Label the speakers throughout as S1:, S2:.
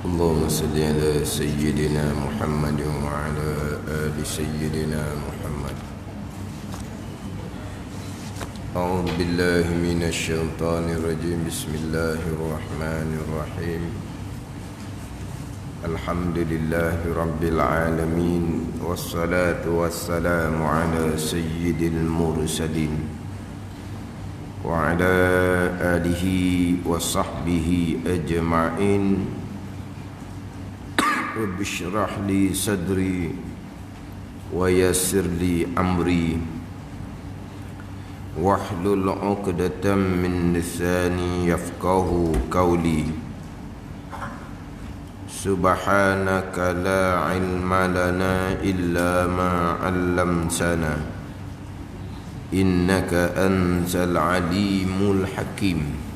S1: اللهم صل على سيدنا محمد وعلى آل سيدنا محمد. أعوذ بالله من الشيطان الرجيم. بسم الله الرحمن الرحيم. الحمد لله رب العالمين، والصلاة والسلام على سيد المرسلين وعلى آله وصحبه أجمعين. رب اشرح لي صدري ويسر لي أمري واحلل عقدة من لساني يفقه قولي. سبحانك لا علم لنا إلا ما علمتنا إنك أنت العليم الحكيم.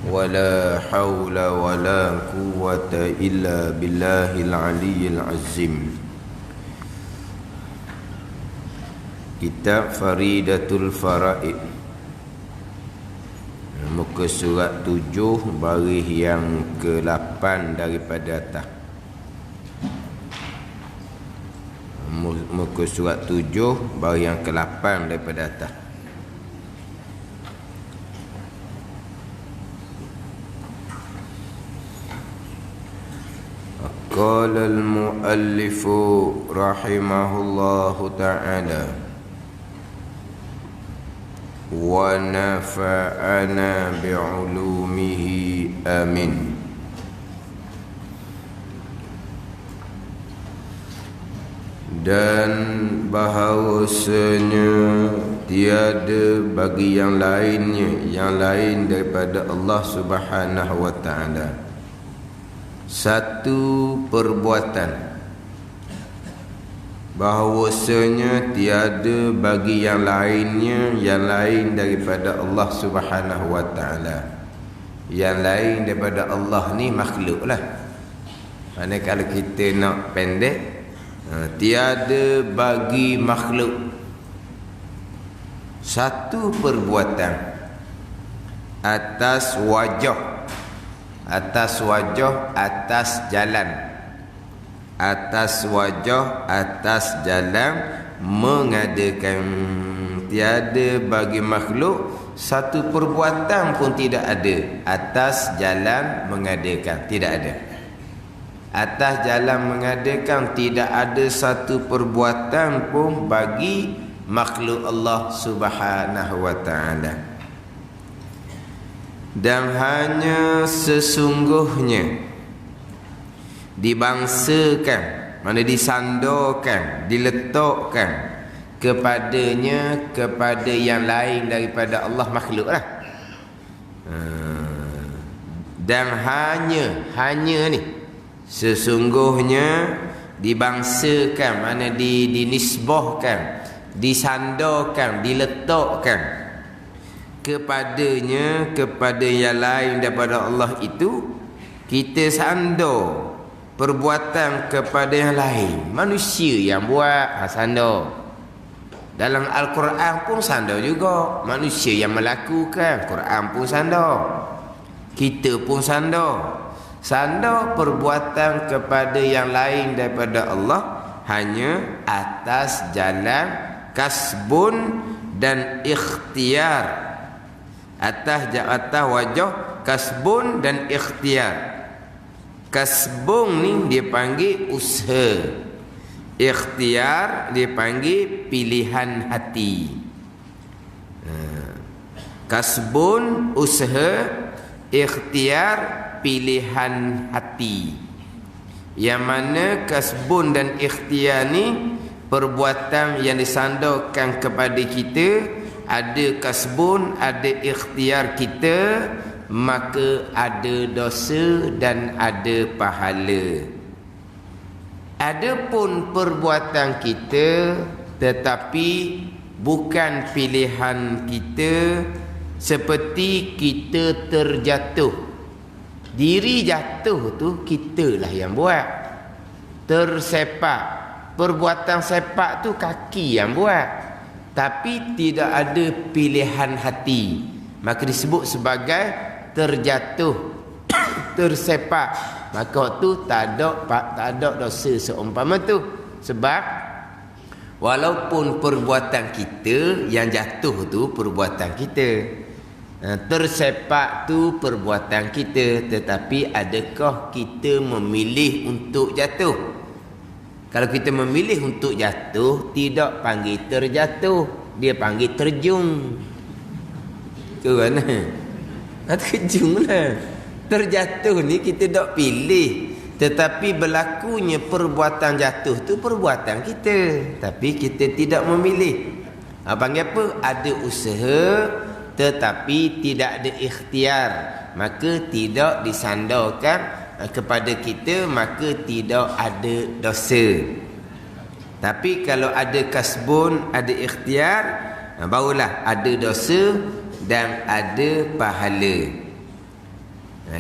S1: ولا حول ولا قوة إلا بالله العلي العظيم. Kitab Faridatul Faraid, muka surat 7, baris yang ke-8 daripada atas. Muka surat 7, baris yang ke-8 daripada atas. Qala al-muallif rahimahullahu ta'ala wa nafa'ana bi'ulumihi amin. Dan bahawasanya tiada bagi yang lain daripada Allah Subhanahu wa ta'ala satu perbuatan, bahawasanya tiada bagi yang lain daripada Allah Subhanahu wa ta'ala. Yang lain daripada Allah ni makhluk lah. Mana kalau kita nak pendek, tiada bagi makhluk satu perbuatan atas wajah, atas jalan, atas wajah, atas jalan mengadakan. Tiada bagi makhluk satu perbuatan pun tidak ada atas jalan mengadakan, tidak ada. Atas jalan mengadakan tidak ada satu perbuatan pun bagi makhluk Allah Subhanahu wa ta'ala. Dan hanya sesungguhnya dibangsakan, mana disandarkan, diletakkan kepadanya, kepada yang lain daripada Allah makhluk lah. Dan hanya ni sesungguhnya dibangsakan, mana dinisbahkan, disandarkan, diletakkan kepadanya, kepada yang lain daripada Allah itu. Kita sandar perbuatan kepada yang lain, manusia yang buat, sandar. Dalam Al-Quran pun sandar juga, manusia yang melakukan. Quran pun sandar, kita pun sandar. Sandar perbuatan kepada yang lain daripada Allah hanya atas jalan kasbun dan ikhtiar. Atas wajah kasbun dan ikhtiar. Kasbun ni dia panggil usaha, ikhtiar dia panggil pilihan hati. Kasbun usaha, ikhtiar pilihan hati. Yang mana kasbun dan ikhtiar ni perbuatan yang disandarkan kepada kita. Ada kasbun, ada ikhtiar kita, maka ada dosa dan ada pahala. Adapun perbuatan kita tetapi bukan pilihan kita, seperti kita terjatuh. Diri jatuh tu kitalah yang buat. Tersepak, perbuatan sepak tu kaki yang buat. Tapi tidak ada pilihan hati, maka disebut sebagai terjatuh.
S2: tersepak, maka tu tak ada dosa seumpama tu. Sebab walaupun perbuatan kita yang jatuh tu perbuatan kita, tersepak tu perbuatan kita, tetapi adakah kita memilih untuk jatuh? Kalau kita memilih untuk jatuh, tidak panggil terjatuh, dia panggil terjung. Tu kan? Terjung lah. Terjatuh ni kita tak pilih, tetapi berlakunya perbuatan jatuh tu perbuatan kita, tapi kita tidak memilih. Panggil apa? Ada usaha tetapi tidak ada ikhtiar, maka tidak disandarkan kepada kita, maka tidak ada dosa. Tapi kalau ada kasbun, ada ikhtiar, barulah ada dosa dan ada pahala.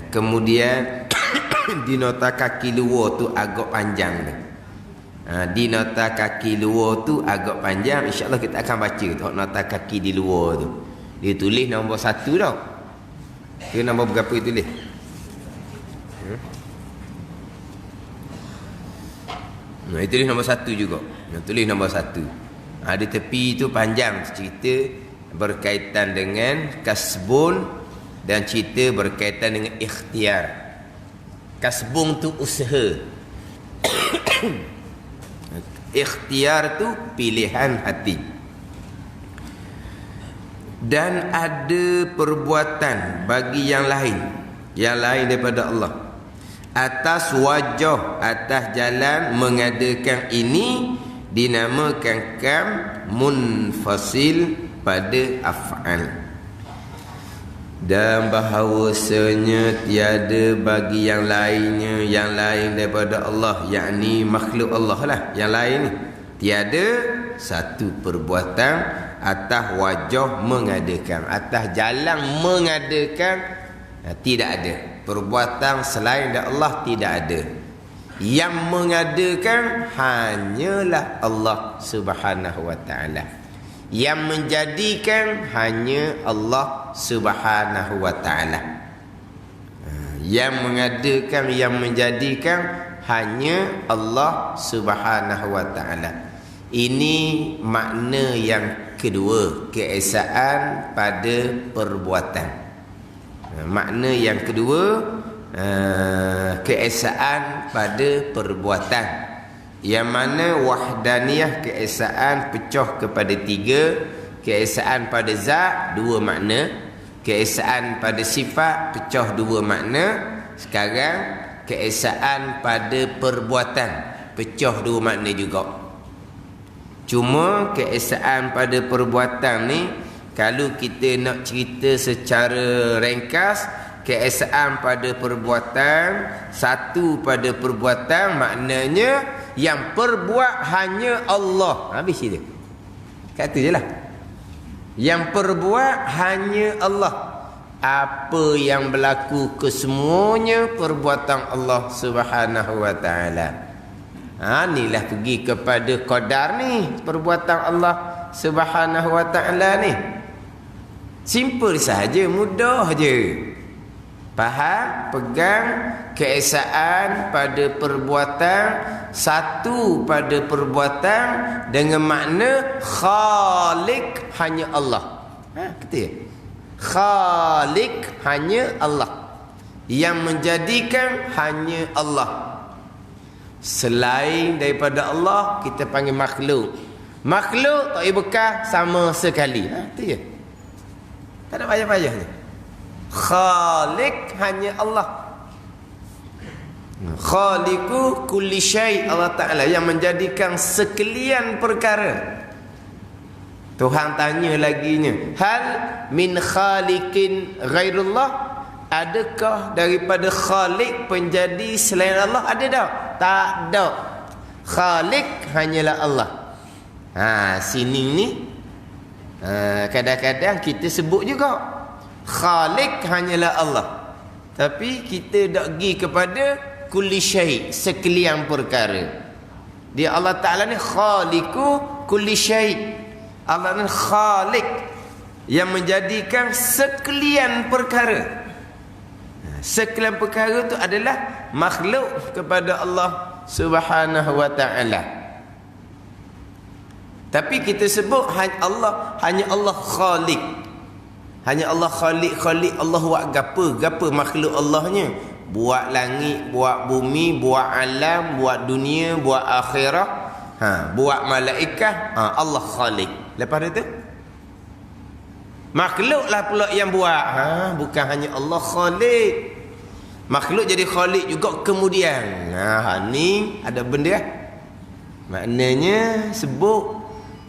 S2: Kemudian di nota kaki luar tu agak panjang ni. Di nota kaki luar tu agak panjang. InsyaAllah kita akan baca tu nota kaki di luar tu. Dia tulis nombor 1 tau. Dia nombor berapa dia tulis? Dia tulis nombor 1 juga. Dia tulis nombor 1. Di tepi tu panjang cerita berkaitan dengan kasbun dan cerita berkaitan dengan ikhtiar. Kasbun tu usaha. Ikhtiar tu pilihan hati. Dan ada perbuatan bagi yang lain daripada Allah, atas wajah, atas jalan mengadakan ini dinamakan kam munfasil pada af'al. Dan bahawasanya tiada bagi yang lain daripada Allah, yakni makhluk Allah lah, yang lain ni tiada satu perbuatan atas wajah mengadakan, atas jalan mengadakan, tidak ada perbuatan selain dari Allah, tidak ada. Yang mengadakan hanyalah Allah Subhanahu wa ta'ala. Yang menjadikan hanya Allah Subhanahu wa ta'ala. Yang mengadakan, yang menjadikan hanya Allah Subhanahu wa ta'ala. Ini makna yang kedua, keesaan pada perbuatan. Makna yang kedua, keesaan pada perbuatan. Yang mana wahdaniyah, keesaan pecah kepada 3. Keesaan pada zat 2 makna. Keesaan pada sifat pecah 2 makna. Sekarang keesaan pada perbuatan pecah 2 makna juga. Cuma keesaan pada perbuatan ni, kalau kita nak cerita secara ringkas, keesaan pada perbuatan, satu pada perbuatan maknanya yang perbuat hanya Allah. Habis cerita. Kata je lah. Yang perbuat hanya Allah. Apa yang berlaku kesemuanya perbuatan Allah Subhanahu wa ta'ala. Inilah pergi kepada qadar ni, perbuatan Allah Subhanahu wa ta'ala ni. Simple saja, mudah je. Faham? Pegang keesaan pada perbuatan, satu pada perbuatan dengan makna khalik hanya Allah. Kata ya? Khalik hanya Allah. Yang menjadikan hanya Allah. Selain daripada Allah kita panggil makhluk. Makhluk tak boleh bekas sama sekali. Itu je. Tak ada payah-payah ni. Khalik hanya Allah. Khaliku kulli syai, Allah Ta'ala yang menjadikan sekalian perkara. Tuhan tanya laginya, hal min khalikin ghairullah, adakah daripada khalik penjadi selain Allah? Ada tak? Tak ada. Khalik hanyalah Allah. Sini ni kadang-kadang kita sebut juga khalik hanyalah Allah, tapi kita tak pergi kepada kulli syai, sekalian perkara. Dia Allah Ta'ala ni khaliku kulli syai. Allah ni khalik yang menjadikan sekalian perkara. Sekalian perkara tu adalah makhluk kepada Allah Subhanahu wa ta'ala. Tapi kita sebut hanya Allah Khaliq. Hanya Allah Khaliq. Allah buat gapa makhluk Allahnya. Buat langit, buat bumi, buat alam, buat dunia, buat akhirat, buat malaikat, Allah Khaliq. Lepas itu makhluklah pula yang buat. Bukan hanya Allah Khaliq. Makhluk jadi Khaliq juga kemudian. Ni ada benda. Maknanya sebut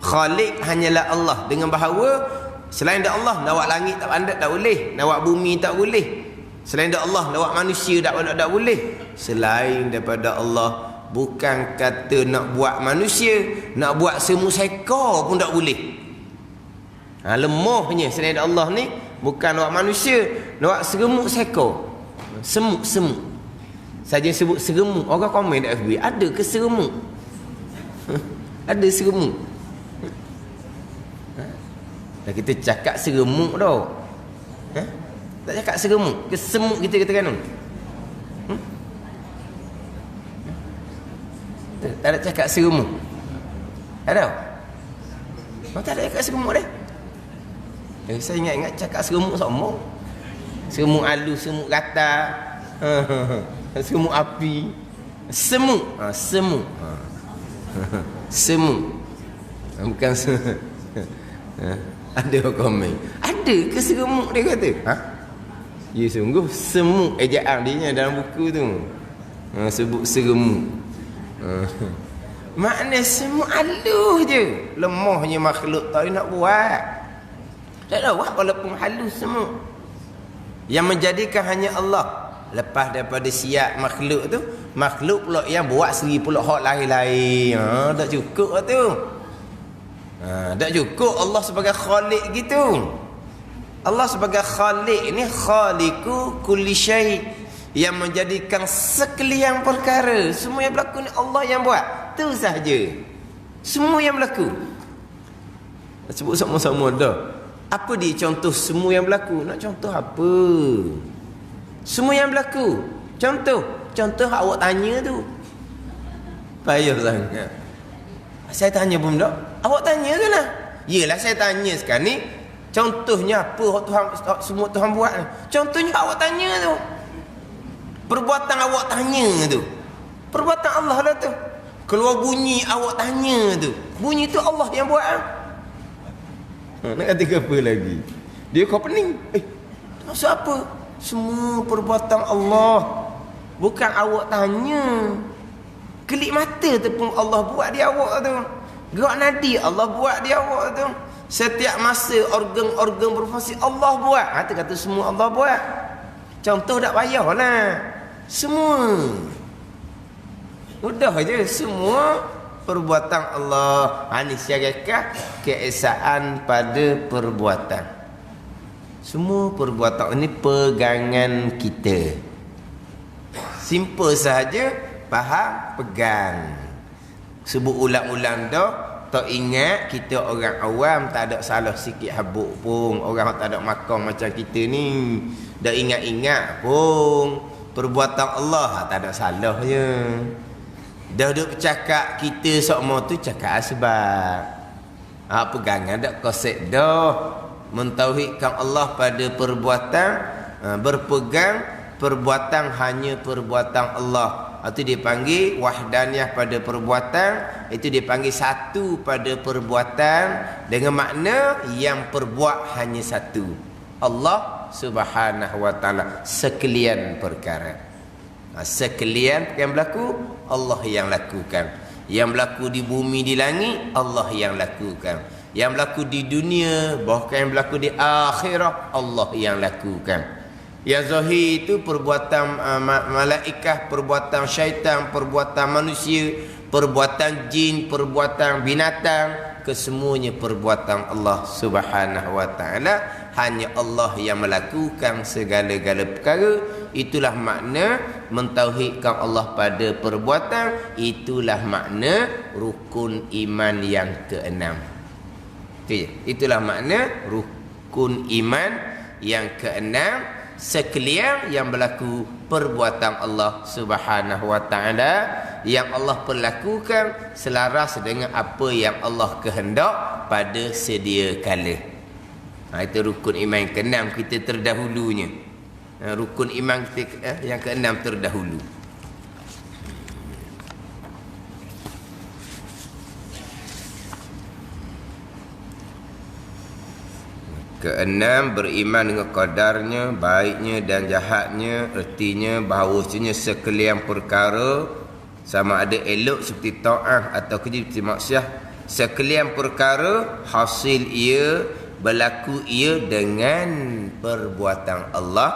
S2: Khaliq hanyalah Allah, dengan bahawa selain dah Allah nak buat langit tak boleh, nak buat bumi tak boleh. Selain daripada Allah nak buat manusia tak boleh. Selain daripada Allah, bukan kata nak buat manusia, nak buat semut seekor pun tak boleh. Lemahnya selain daripada Allah ni, bukan nak buat manusia, nak buat semut seekor. Semut. Saja sebut seremuk, orang komen di FB, ada ke seremuk? Ada seremuk. Dah kita cakap seremuk dah. Tak cakap seremuk, ke semut kita katakan. Tak ada cakap seremuk. Ada? Tak ada cakap seremuk dah. Saya ingat cakap seremuk sama. Seremuk alu, seremuk rata, seremuk api. Semut. Semut. Semut. Bukan ada komen. Ada ke seremuk dia kata? Ya sungguh semut ejaan dia dalam buku tu. Sebut seremuk. Makna semut halus je. Lemahnya makhluk tak nak buat. Tak ada buat walaupun halus semut. Yang menjadikan hanya Allah. Lepas daripada siap makhluk tu, makhluk pula yang buat sendiri pula hak lain-lain. Tak cukup tu. Tak cukup Allah sebagai Khaliq gitu. Allah sebagai Khaliq ni khaliqu kulli syai, yang menjadikan sekalian perkara. Semua yang berlaku ni Allah yang buat. Tu sahaja. Semua yang berlaku. Sebut sama-sama dah. Apa dia contoh semua yang berlaku? Nak contoh apa? Semua yang berlaku. Contoh awak tanya tu. Payah sangat. Saya tanya pun tak. Awak tanya ke lah? Yelah saya tanya sekarang ni. Contohnya apa Tuhan, semua Tuhan buat ni? Contohnya awak tanya tu. Perbuatan awak tanya tu. Perbuatan Allah lah tu. Keluar bunyi awak tanya tu. Bunyi tu Allah yang buat. Nak kata apa lagi? Dia kau pening. Maksud apa? Semua perbuatan Allah. Bukan awak tanya. Kelip mata tu pun Allah buat di awak tu. Gerak nadi Allah buat di awak tu. Setiap masa organ-organ berfungsi Allah buat. Kata semua Allah buat. Contoh tak payahlah. Semua. Mudah je. Semua perbuatan Allah. Ini syarikat keesaan pada perbuatan. Semua perbuatan ini pegangan kita. Simple sahaja. Faham, pegang. Sebut ulang-ulang dah. Tak ingat kita orang awam tak ada salah sikit habuk pun. Orang tak ada makan macam kita ni. Dah ingat-ingat pun. Perbuatan Allah tak ada salah je. Dah duk bercakap kita semua tu cakap sebab. Pegangan tak konsep dah. Mentauhidkan Allah pada perbuatan. Berpegang perbuatan hanya perbuatan Allah. Itu dipanggil wahdaniyah pada perbuatan. Itu dipanggil satu pada perbuatan. Dengan makna yang perbuat hanya satu. Allah Subhanahu wa ta'ala. Sekalian perkara. Sekalian yang berlaku, Allah yang lakukan. Yang berlaku di bumi, di langit, Allah yang lakukan. Yang berlaku di dunia, bahkan yang berlaku di akhirat, Allah yang lakukan. Yang zahir itu perbuatan malaikat, perbuatan syaitan, perbuatan manusia, perbuatan jin, perbuatan binatang, kesemuanya perbuatan Allah Subhanahu wa ta'ala. Hanya Allah yang melakukan segala-gala perkara. Itulah makna mentauhidkan Allah pada perbuatan. Itulah makna rukun iman yang keenam. Itulah makna rukun iman yang keenam. sekalian yang berlaku perbuatan Allah Subhanahu wa taala yang Allah perlakukan selaras dengan apa yang Allah kehendak pada sedia kala. Itu rukun iman yang keenam kita terdahulunya. Rukun iman kita yang keenam terdahulu. Keenam, beriman dengan qadarnya, baiknya dan jahatnya. Ertinya bahawasanya sekalian perkara, sama ada elok seperti ta'ah atau keji seperti maksiat, sekalian perkara hasil ia, berlaku ia dengan perbuatan Allah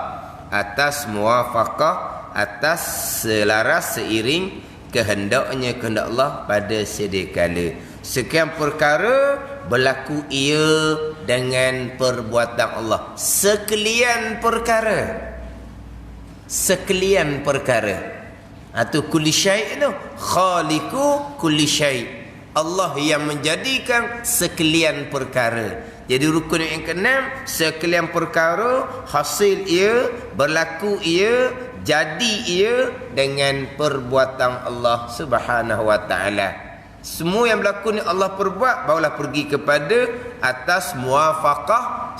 S2: atas muwafaqah, atas selaras seiring kehendaknya, kehendak Allah pada sedia kala. Sekian perkara berlaku ia dengan perbuatan Allah. Sekalian perkara. Sekalian perkara. Atau kulli syai' itu khaliqu kulli syai'. Allah yang menjadikan sekalian perkara. Jadi rukun yang keenam, sekalian perkara hasil ia, berlaku ia, jadi ia dengan perbuatan Allah Subhanahu wa taala. Semua yang berlaku ni Allah perbuat, barulah pergi kepada atas muwafaqah,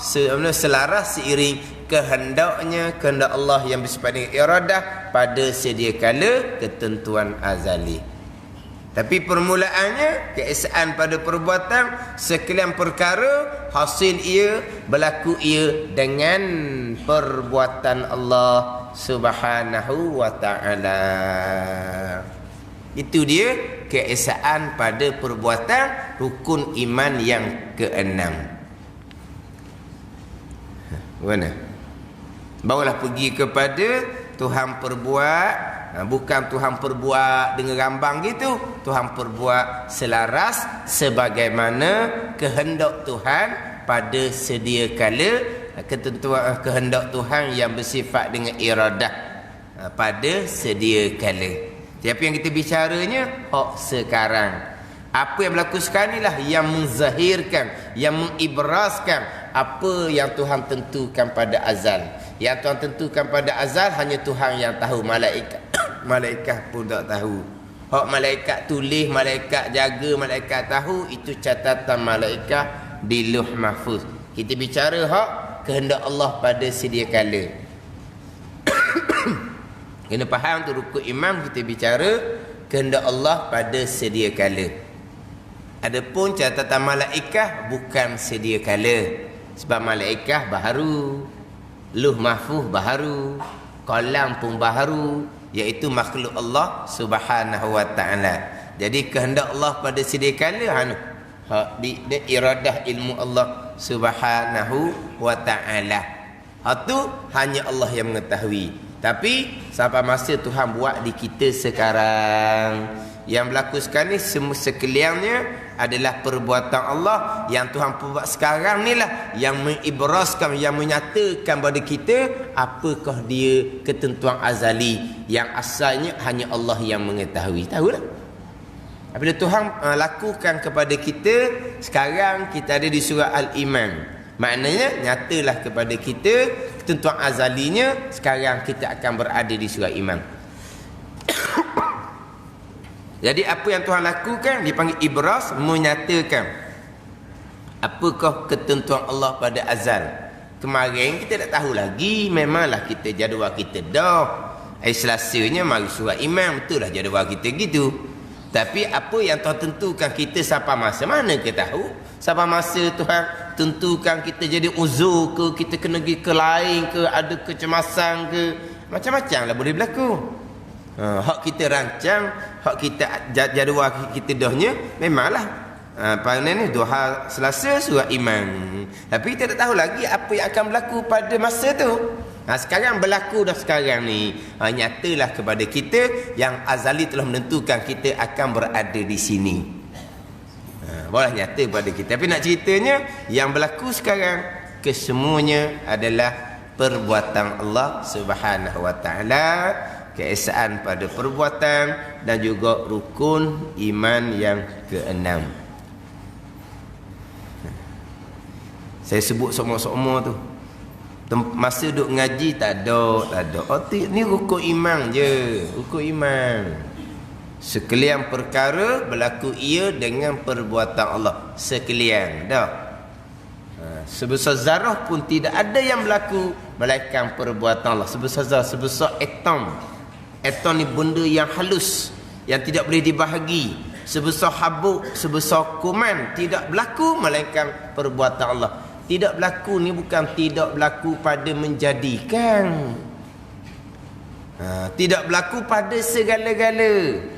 S2: selaras seiring kehendaknya, kehendak Allah yang bersifat dengan iradah pada sedia kala ketentuan azali. Tapi permulaannya keesaan pada perbuatan, sekalian perkara hasil ia, berlaku ia dengan perbuatan Allah Subhanahu wa taala. Itu dia keesaan pada perbuatan rukun iman yang keenam. Mana? Barulah pergi kepada Tuhan perbuat, bukan Tuhan perbuat dengan rambang gitu. Tuhan perbuat selaras sebagaimana kehendak Tuhan pada sedia kala, ketentuan kehendak Tuhan yang bersifat dengan iradah pada sedia kala. Tapi yang kita bicaranya hak sekarang. Apa yang berlaku sekarang inilah yang menzahirkan, yang mengibraskan apa yang Tuhan tentukan pada azal. Yang Tuhan tentukan pada azal hanya Tuhan yang tahu. Malaikat pun tak tahu. Hak malaikat tulis, malaikat jaga, malaikat tahu, itu catatan malaikat di Lauh Mahfuz. Kita bicara hak kehendak Allah pada sedia kala. Kena faham tu rukun iman, kita bicara kehendak Allah pada sedia kala. Adapun catatan malaikat bukan sedia kala. Sebab malaikat baharu, Lauh Mahfuz baharu, qalam pun baharu, iaitu makhluk Allah Subhanahu wa taala. Jadi kehendak Allah pada sedia kala di iradah ilmu Allah Subhanahu wa taala. Itu hanya Allah yang mengetahui. Tapi sampai masa Tuhan buat di kita sekarang, yang berlaku sekarang ni semua sekaliannya adalah perbuatan Allah. Yang Tuhan buat sekarang ni lah yang mengibraskan, yang menyatakan pada kita apakah dia ketentuan azali yang asalnya hanya Allah yang mengetahui. Tahu tak? Apabila Tuhan lakukan kepada kita, sekarang kita ada di surah Al-Iman. Maknanya nyatalah kepada kita ketentuan azalinya, sekarang kita akan berada di surah Iman. Jadi apa yang Tuhan lakukan dipanggil ibras, menyatakan apakah ketentuan Allah pada azal. Kemarin kita tak tahu lagi, memanglah kita jadual kita dah. Selasanya mari surah Iman, betul lah jadual kita gitu. Tapi apa yang Tuhan tentukan kita sampai masa mana kita tahu? Sampai masa Tuhan tentukan kita jadi uzur ke, kita kena pergi ke lain ke, ada kecemasan ke, macam-macam lah boleh berlaku. Hak kita rancang, hak kita jadual kita dahnya, memanglah pada ni Duha Selasa surah Iman. Tapi kita tak tahu lagi apa yang akan berlaku pada masa tu. Sekarang berlaku dah sekarang ni. Nyatalah kepada kita yang azali telah menentukan kita akan berada di sini. Boleh nyata kepada kita. Tapi nak ceritanya yang berlaku sekarang kesemuanya adalah perbuatan Allah Subhanahu wa taala, keesaan pada perbuatan dan juga rukun iman yang keenam. Saya sebut semua-semua tu. Masa duk ngaji tak ada. Oh ni rukun iman je, rukun iman. Sekalian perkara berlaku ia dengan perbuatan Allah. Sekalian dah. Sebesar zarah pun tidak ada yang berlaku melainkan perbuatan Allah. Sebesar zarah, sebesar atom. Atom ni benda yang halus, yang tidak boleh dibahagi. Sebesar habuk, sebesar kuman, tidak berlaku melainkan perbuatan Allah. Tidak berlaku ni bukan tidak berlaku pada menjadikan. Tidak berlaku pada segala-gala.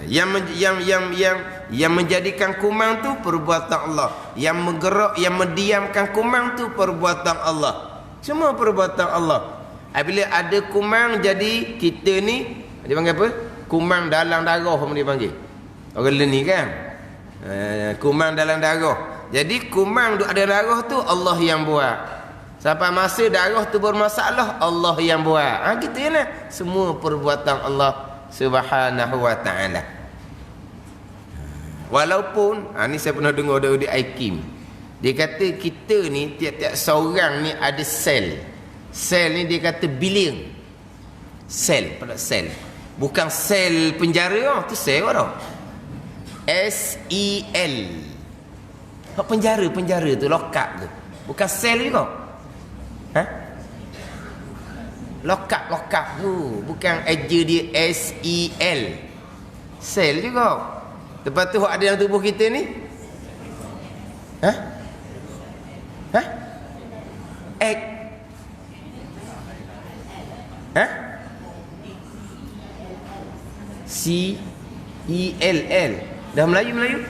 S2: Yang menjadikan kumang tu perbuatan Allah. Yang menggerak, yang mendiamkan kumang tu perbuatan Allah. Semua perbuatan Allah. Bila ada kumang jadi kita ni, dia panggil apa? Kumang dalam darah pun dia panggil. Orang ni kan. Kumang dalam darah. Jadi kumang ada darah tu Allah yang buat. Sampai masa darah tu bermasalah, Allah yang buat. Gitu lah. Semua perbuatan Allah Subhanahu wa ta'ala. Walaupun ni saya pernah dengar dari Aikim. Dia kata kita ni tiap-tiap seorang ni ada sel. Sel ni dia kata bilion. Sel, pada sel. Bukan sel penjara tu sel tau. S-E-L. Penjara tu, lokap tu. Bukan sel juga. Lokap tu. Bukan eja dia S-E-L. Sel juga. Lepas tu ada dalam tubuh kita ni. Egg. C-E-L-L. Dah Melayu.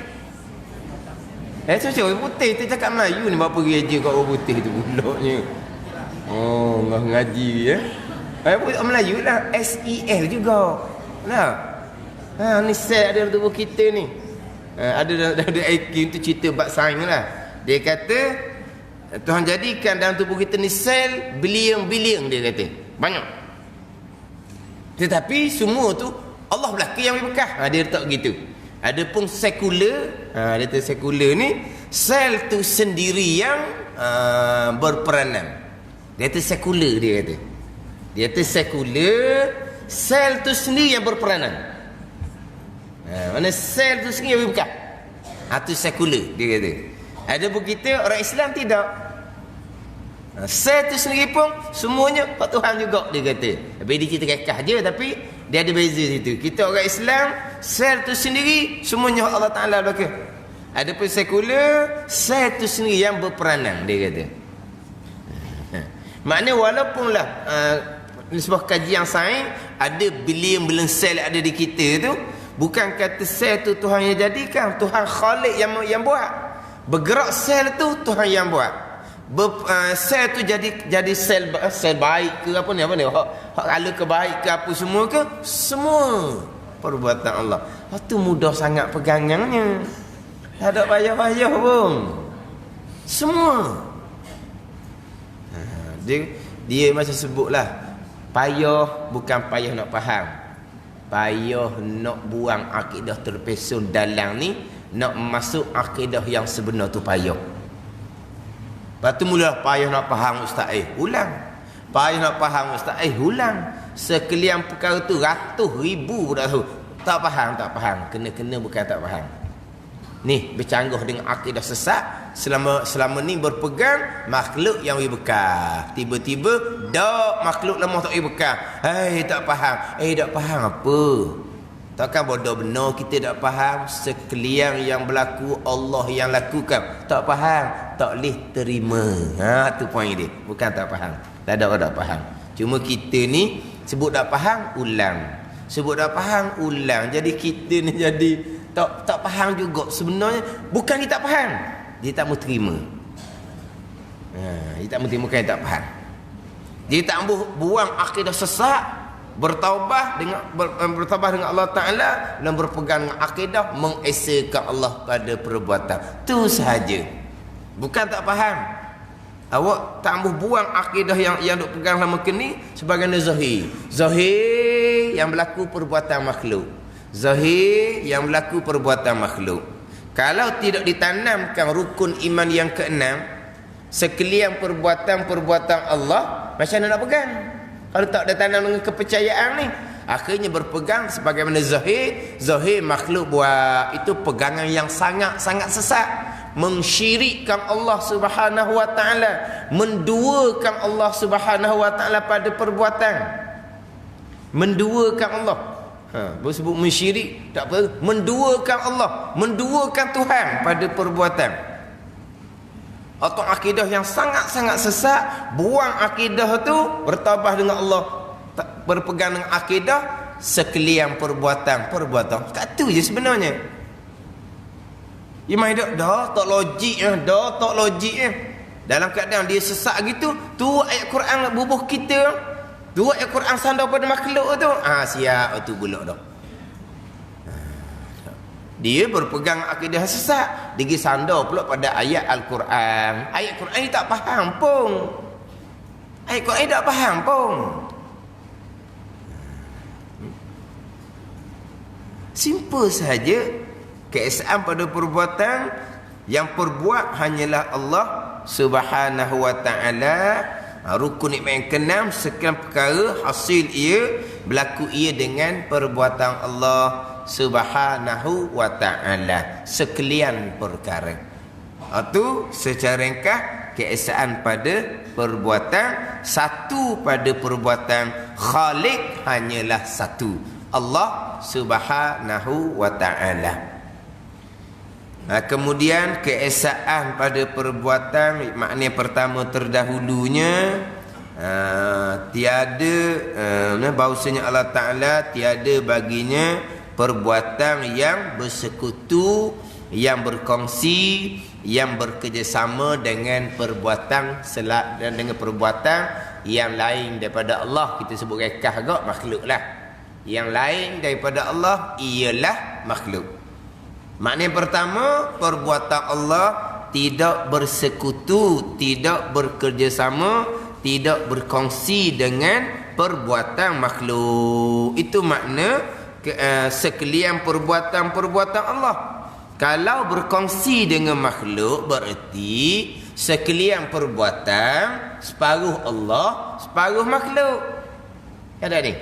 S2: Cocok orang putih tu cakap Melayu ni. Berapa gereja kat orang putih tu bulaknya. Oh, Allah ngaji ya. Orang Melayu lah. S-E-L juga. Nah. Ni sel ada dalam tubuh kita ni. Ada Aikim tu cerita bab sains lah. Dia kata Tuhan jadikan dalam tubuh kita ni sel bilion-bilion, dia kata. Banyak. Tetapi semua tu Allah belaka yang berkah. Dia letak gitu. Ada pun sekular. Dia kata sekular ni sel tu sendiri yang berperanan. Dia kata sekular, dia kata. Dia kata sekular, sel tu sendiri yang berperanan. Mana sel tu sendiri yang berkah. Tu sekular, dia kata. Ada pun kita orang Islam tidak. Sel tu sendiri pun semuanya Pak Tuhan juga, dia kata. Tapi dia cerita kekah je, tapi dia ada beza situ. Kita orang Islam, sel tu sendiri semuanya Allah Ta'ala belaka. Ada pun sekular, sel tu sendiri yang berperanan, dia kata. Maknanya walaupun sebuah kajian sains, ada bilion-bilion sel ada di kita tu, bukan kata sel tu Tuhan yang jadikan, Tuhan Khalik yang buat. Bergerak sel tu Tuhan yang buat. Sel tu jadi sel baik ke apa ni hak ala kebaik ke apa semua ke, semua perbuatan Allah. Tu mudah sangat pegangannya. Tak ada payah-payah pun. Semua. Dia macam sebutlah, payah bukan payah nak faham. Payah nak buang akidah terpesun dalam ni, nak masuk akidah yang sebenar tu payah. Lepas tu mula payah nak faham ustaz, ulang. Payah nak faham ustaz, ulang. Sekalian perkara tu ratus ribu dah tu. Tak faham. Kena bukan tak faham. Ni bercanggah dengan akidah sesat. Selama ni berpegang makhluk yang berkah. Tiba-tiba dak makhluk lemah tak berkah. Tak faham. Tak faham apa? Takkan bodoh benar kita tak faham sekalian yang berlaku Allah yang lakukan. Tak faham, tak boleh terima. Tu poin dia. Bukan tak faham. Tak ada orang tak faham. Cuma kita ni sebut tak faham, ulang. Sebut tak faham, ulang. Jadi kita ni jadi tak faham juga. Sebenarnya bukan dia tak faham, dia tak mau terima. Dia tak mau terima, bukan dia tak faham. Dia tak mau buang akidah sesat, bertaubat dengan Allah Ta'ala dan berpegang dengan akidah mengesakan Allah pada perbuatan. Tu sahaja. Bukan tak faham. Awak tak mau buang akidah yang duk pegang lama kini sebagai zahir. Zahir yang berlaku perbuatan makhluk. Zahir yang berlaku perbuatan makhluk. Kalau tidak ditanamkan rukun iman yang keenam, sekalian perbuatan-perbuatan Allah, macam mana nak pegang? Kalau tak ada tanam dengan kepercayaan ni, akhirnya berpegang sebagaimana zahir makhluk buat. Itu pegangan yang sangat-sangat sesat. Mensyirikkan Allah Subhanahu wa taala, menduakan Allah Subhanahu wa taala pada perbuatan. Menduakan Allah. Sebut mensyirik tak apa, menduakan Allah, menduakan Tuhan pada perbuatan. Atau akidah yang sangat-sangat sesat, buang akidah tu, bertabah dengan Allah, berpegang dengan akidah sekalian perbuatan. Tak tu je sebenarnya. Imam hidup dah tak logik. Dalam keadaan dia sesak gitu, tu ayat Quran nak bubuh kita. Tu ayat Quran sandar pada makhluk tu. Siap tu pula dah. Dia berpegang akidah sesat, dia sandar pula pada ayat Al-Quran. Ayat Quran ni tak faham pun. Ayat Quran ni tak faham pun. Simple saja. Keesaan pada perbuatan yang perbuat hanyalah Allah Subhanahu wa taala. Rukun nikmat yang keenam, sekian perkara hasil ia berlaku ia dengan perbuatan Allah Subhanahu wa taala, sekalian perkara. Itu secara ringkas keesaan pada perbuatan. Satu pada perbuatan, Khalik hanyalah satu, Allah Subhanahu wa taala. Kemudian keesaan pada perbuatan, makna pertama terdahulunya, tiada bahawasanya Allah Ta'ala tiada baginya perbuatan yang bersekutu, yang berkongsi, yang bekerjasama dengan perbuatan dan dengan perbuatan yang lain daripada Allah. Kita sebut rekah agak makhluk lah. Yang lain daripada Allah ialah makhluk. Makna yang pertama, perbuatan Allah tidak bersekutu, tidak bekerjasama, tidak berkongsi dengan perbuatan makhluk. Itu makna sekalian perbuatan-perbuatan Allah. Kalau berkongsi dengan makhluk, berarti sekalian perbuatan, separuh Allah, separuh makhluk. Ada ni?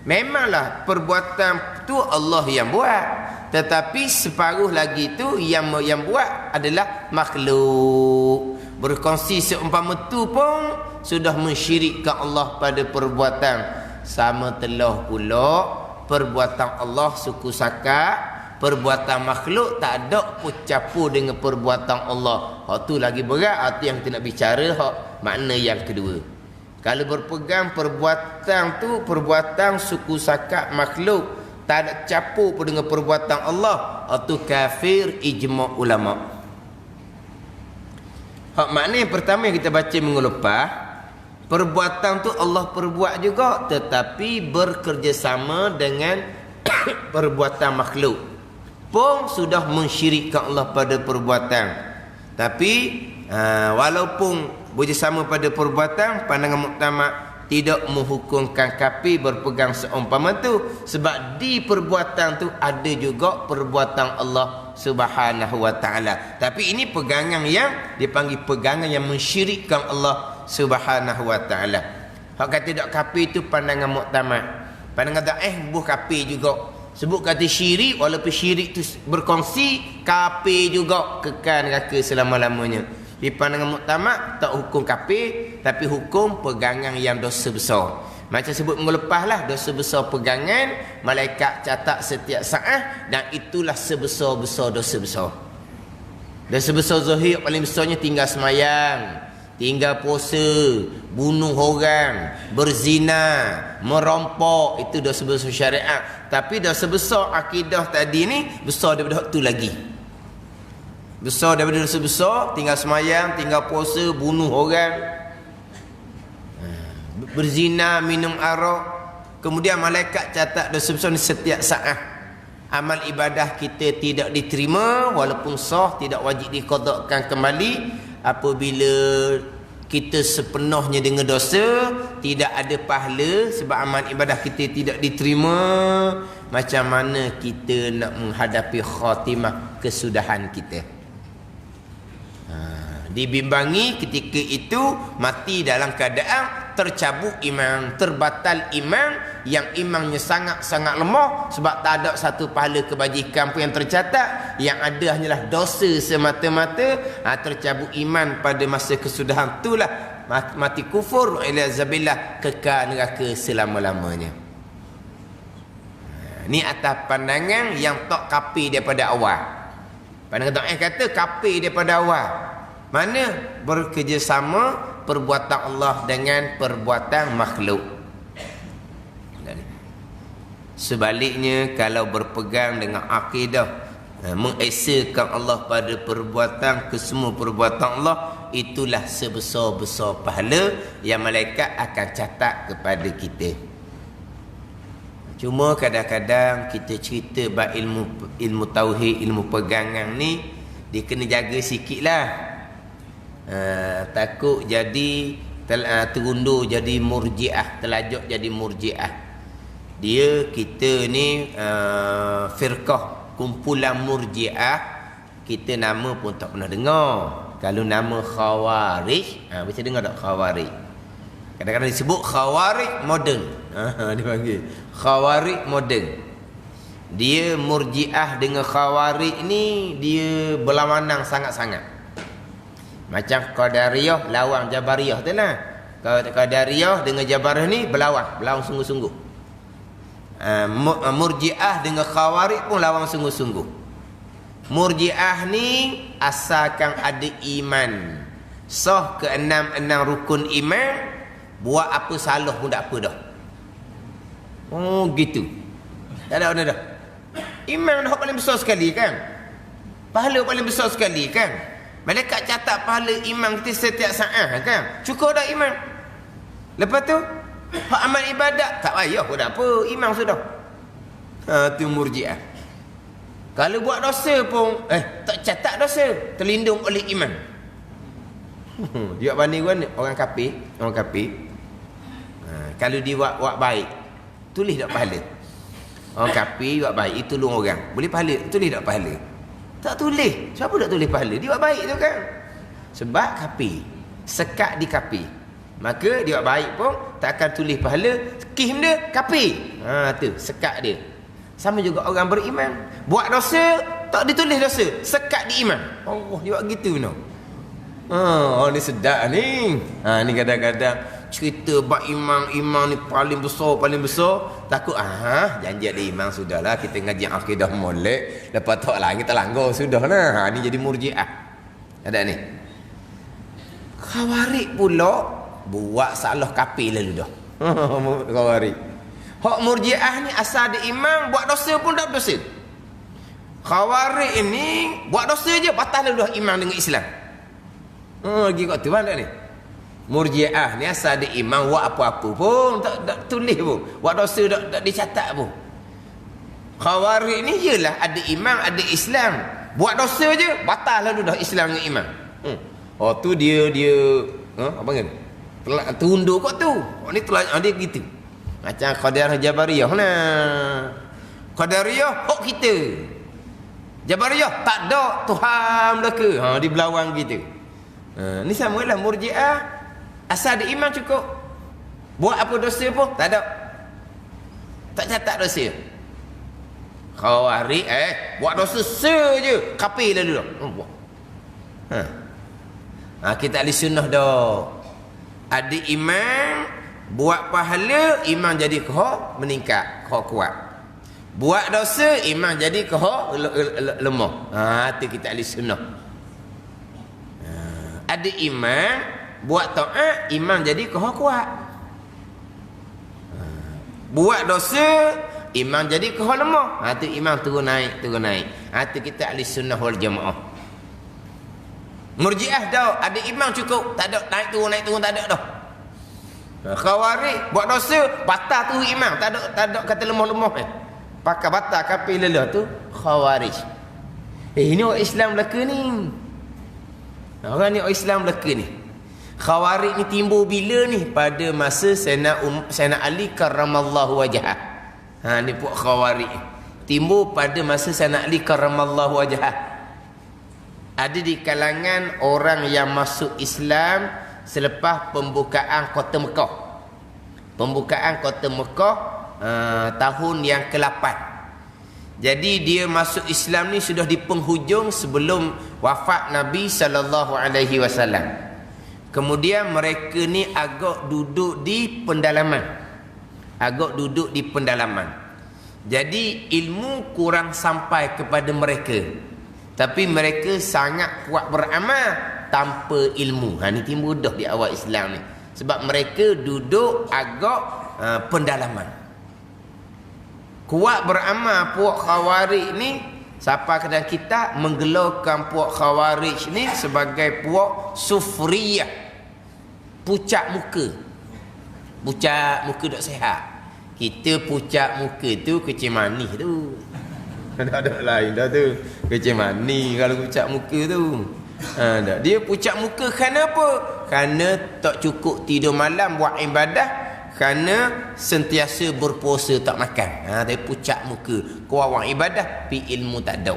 S2: Memanglah perbuatan tu Allah yang buat, tetapi separuh lagi tu yang buat adalah makhluk. Berkongsi seumpama tu pun sudah mensyirikkan Allah pada perbuatan. Sama telah pula perbuatan Allah suku saka, perbuatan makhluk tak ada campur dengan perbuatan Allah. Hak tu lagi berat. Itu yang kita nak bicara, hak makna yang kedua. Kalau berpegang perbuatan tu perbuatan suku sakat makhluk, tak ada campur pun dengan perbuatan Allah, itu kafir ijma' ulama. Hak makna yang pertama yang kita baca minggu lepas, perbuatan tu Allah perbuat juga, tetapi bekerjasama dengan perbuatan makhluk. Pun sudah mensyirikkan Allah pada perbuatan. Tapi walaupun bersama pada perbuatan, pandangan muktamad tidak menghukumkan kafir berpegang seumpama tu, sebab di perbuatan tu ada juga perbuatan Allah Subhanahu wa taala. Tapi ini pegangan yang dipanggil pegangan yang mensyirikkan Allah Subhanahu wa taala. Hak kata tak kafir tu pandangan muktamad. Pandangan tak buh kafir juga. Sebut kata syirik, walaupun syirik tu berkongsi, kafir juga, kekal neraka selama-lamanya. Di pandangan muktamad tak hukum kafir, tapi hukum pegangan yang dosa besar. Macam sebut minggu lepas lah, dosa besar pegangan, malaikat catat setiap saat, dan itulah sebesar-besar dosa besar. Dosa besar zahir paling besarnya tinggal semayang, tinggal puasa, bunuh orang, berzina, merampok, itu dosa besar syariat. Tapi dosa besar akidah tadi ni besar daripada itu lagi. Besar daripada dosa besar, tinggal semayang, tinggal puasa, bunuh orang, berzina, minum arak. Kemudian malaikat catat dosa besar ni setiap saat. Amal ibadah kita tidak diterima, walaupun sah, tidak wajib diqadakkan kembali. Apabila kita sepenuhnya dengan dosa, tidak ada pahala sebab amal ibadah kita tidak diterima, macam mana kita nak menghadapi khatimah kesudahan kita? Dibimbangi ketika itu mati dalam keadaan tercabut iman, terbatal iman, yang imannya sangat-sangat lemah sebab tak ada satu pahala kebajikan pun yang tercatat, yang ada hanyalah dosa semata-mata. Tercabut iman pada masa kesudahan itulah mati kufur, ilazabillah, kekal neraka selama-lamanya. Ni atas pandangan yang tak kapi daripada awal. Pandangan tak kata kapi daripada awal. Mana berkerjasama perbuatan Allah dengan perbuatan makhluk. Sebaliknya, kalau berpegang dengan akidah mengesakan Allah pada perbuatan, kesemua perbuatan Allah, itulah sebesar-besar pahala yang malaikat akan catat kepada kita. Cuma kadang-kadang kita cerita bab ilmu tauhid, ilmu pegangan ni, dia kena jaga sikit lah. Takut jadi terundur jadi murjiah, terlajak jadi murjiah. Kita ni firqah, kumpulan murjiah, kita nama pun tak pernah dengar. Kalau nama khawarij, bisa dengar tak khawarij? Kadang-kadang disebut khawarij moden. Dia panggil khawarij moden. Dia murjiah dengan khawarij ni, dia berlawanan sangat-sangat. Macam Qadariyah lawan Jabariyah tu lah. Qadariyah dengan Jabariyah ni berlawan sungguh-sungguh. Murjiah dengan khawarij pun lawan sungguh-sungguh. Murjiah ni asalkan ada iman, sah ke enam rukun iman, buat apa salah pun tak apa dah. Oh gitu. Tak ada dah. Iman dah paling besar sekali kan. Pahala paling besar sekali kan. Malaikat catat pahala iman kita setiap saat kan. Cukup dah iman. Lepas tu hak amal ibadat tak payah pun tak apa, iman sudah. Tu murjiah. Kalau buat dosa pun tak catat dosa, terlindung oleh iman. Dia banding orang kafir, kalau dia buat baik, tulis tak pahala. Orang kafir buat baik, itu tolong orang, boleh pahala, tulis tak pahala? Tak tulis. Siapa tak tulis pahala? Dia buat baik tu kan. Sebab kafir, sekat di kafir, maka dia buat baik pun tak akan tulis pahala. Kim dia kafir, tu sekat dia. Sama juga orang beriman, buat dosa tak ditulis dosa, sekat di iman. Allah, dia buat gitu no. Ni sedap ni. Ni kadang-kadang cerita bab imam ni paling besar. Takut janji ada imam sudahlah, kita ngaji akidah molek, lepas tu lagi terlanggar sudahlah. Ni jadi murjiah. Ada ni. Khawarij pula buat salah kafir lalu dah. Khawarij. Hak murjiah ni asal ada imam, buat dosa pun tak dosa. Khawarij ini buat dosa je, batal lalu dah iman dengan Islam. Lagi kat tu mana ni? Murjiah ni asal ada imam, buat apa-apa pun tak tulis pun, buat dosa tak dicatat pun. Khawarij ni jelah ada imam, ada Islam, buat dosa je batal lalu dah Islam dengan iman. Tu dia apa kan? Tunduk kat tu. Ni dia gitu. Macam Qadariyah Jabariyah lah. Qadariyah hak kita. Jabariyah tak ada Tuhan belaka. Dia berlawan gitu. Ni samalah murjiah, asal ada iman cukup, buat apa dosa pun tak ada, tak catat dosa. Khawarij buat dosa saja, kafir lalu dah. Kita ahli sunnah dah. Ada iman, buat pahala, iman jadi kehak meningkat, kehak kuat. Buat dosa, iman jadi kehak lemah. Tu kita ahli sunnah. Ada iman, buat taat, iman jadi kehak kuat. Buat dosa, iman jadi kehak lemah. Tu iman turun naik. Tu kita ahli sunnah wal jamaah. Murjiah dah ada iman cukup, tak ada naik turun tak ada dah. Khawarij buat dosa batal tu iman, tak ada kata lemah-lemah pakai batal kafir lelah tu khawarij. Ini orang Islam belaka ni. Orang ni orang Islam belaka ni. Khawarij ni timbul bila ni? Pada masa Sayyidina Ali karramallahu wajhah. Ni puak khawarij timbul pada masa Sayyidina Ali karramallahu wajhah. ada di kalangan orang yang masuk Islam selepas pembukaan kota Mekah. Pembukaan kota Mekah tahun yang ke-8. Jadi dia masuk Islam ni sudah di penghujung sebelum wafat Nabi SAW. Kemudian mereka ni agak duduk di pendalaman. Jadi ilmu kurang sampai kepada mereka. Tapi mereka sangat kuat beramal tanpa ilmu. Ni timbul dah di awal Islam ni. Sebab mereka duduk agak pendalaman. Kuat beramal puak Khawarij ni, siapa kedai kita menggelarkan puak Khawarij ni sebagai puak sufriyah. Pucat muka. Pucat muka tak sihat. Kita pucat muka tu kecil manis tu. Ada lain dah tu. Kecil manis kalau pucat muka tu. Dia pucat muka kerana apa? Kerana tak cukup tidur malam buat ibadah. Kerana sentiasa berpuasa tak makan. Dia pucat muka. Kuat buat ibadah tapi ilmu tak ada.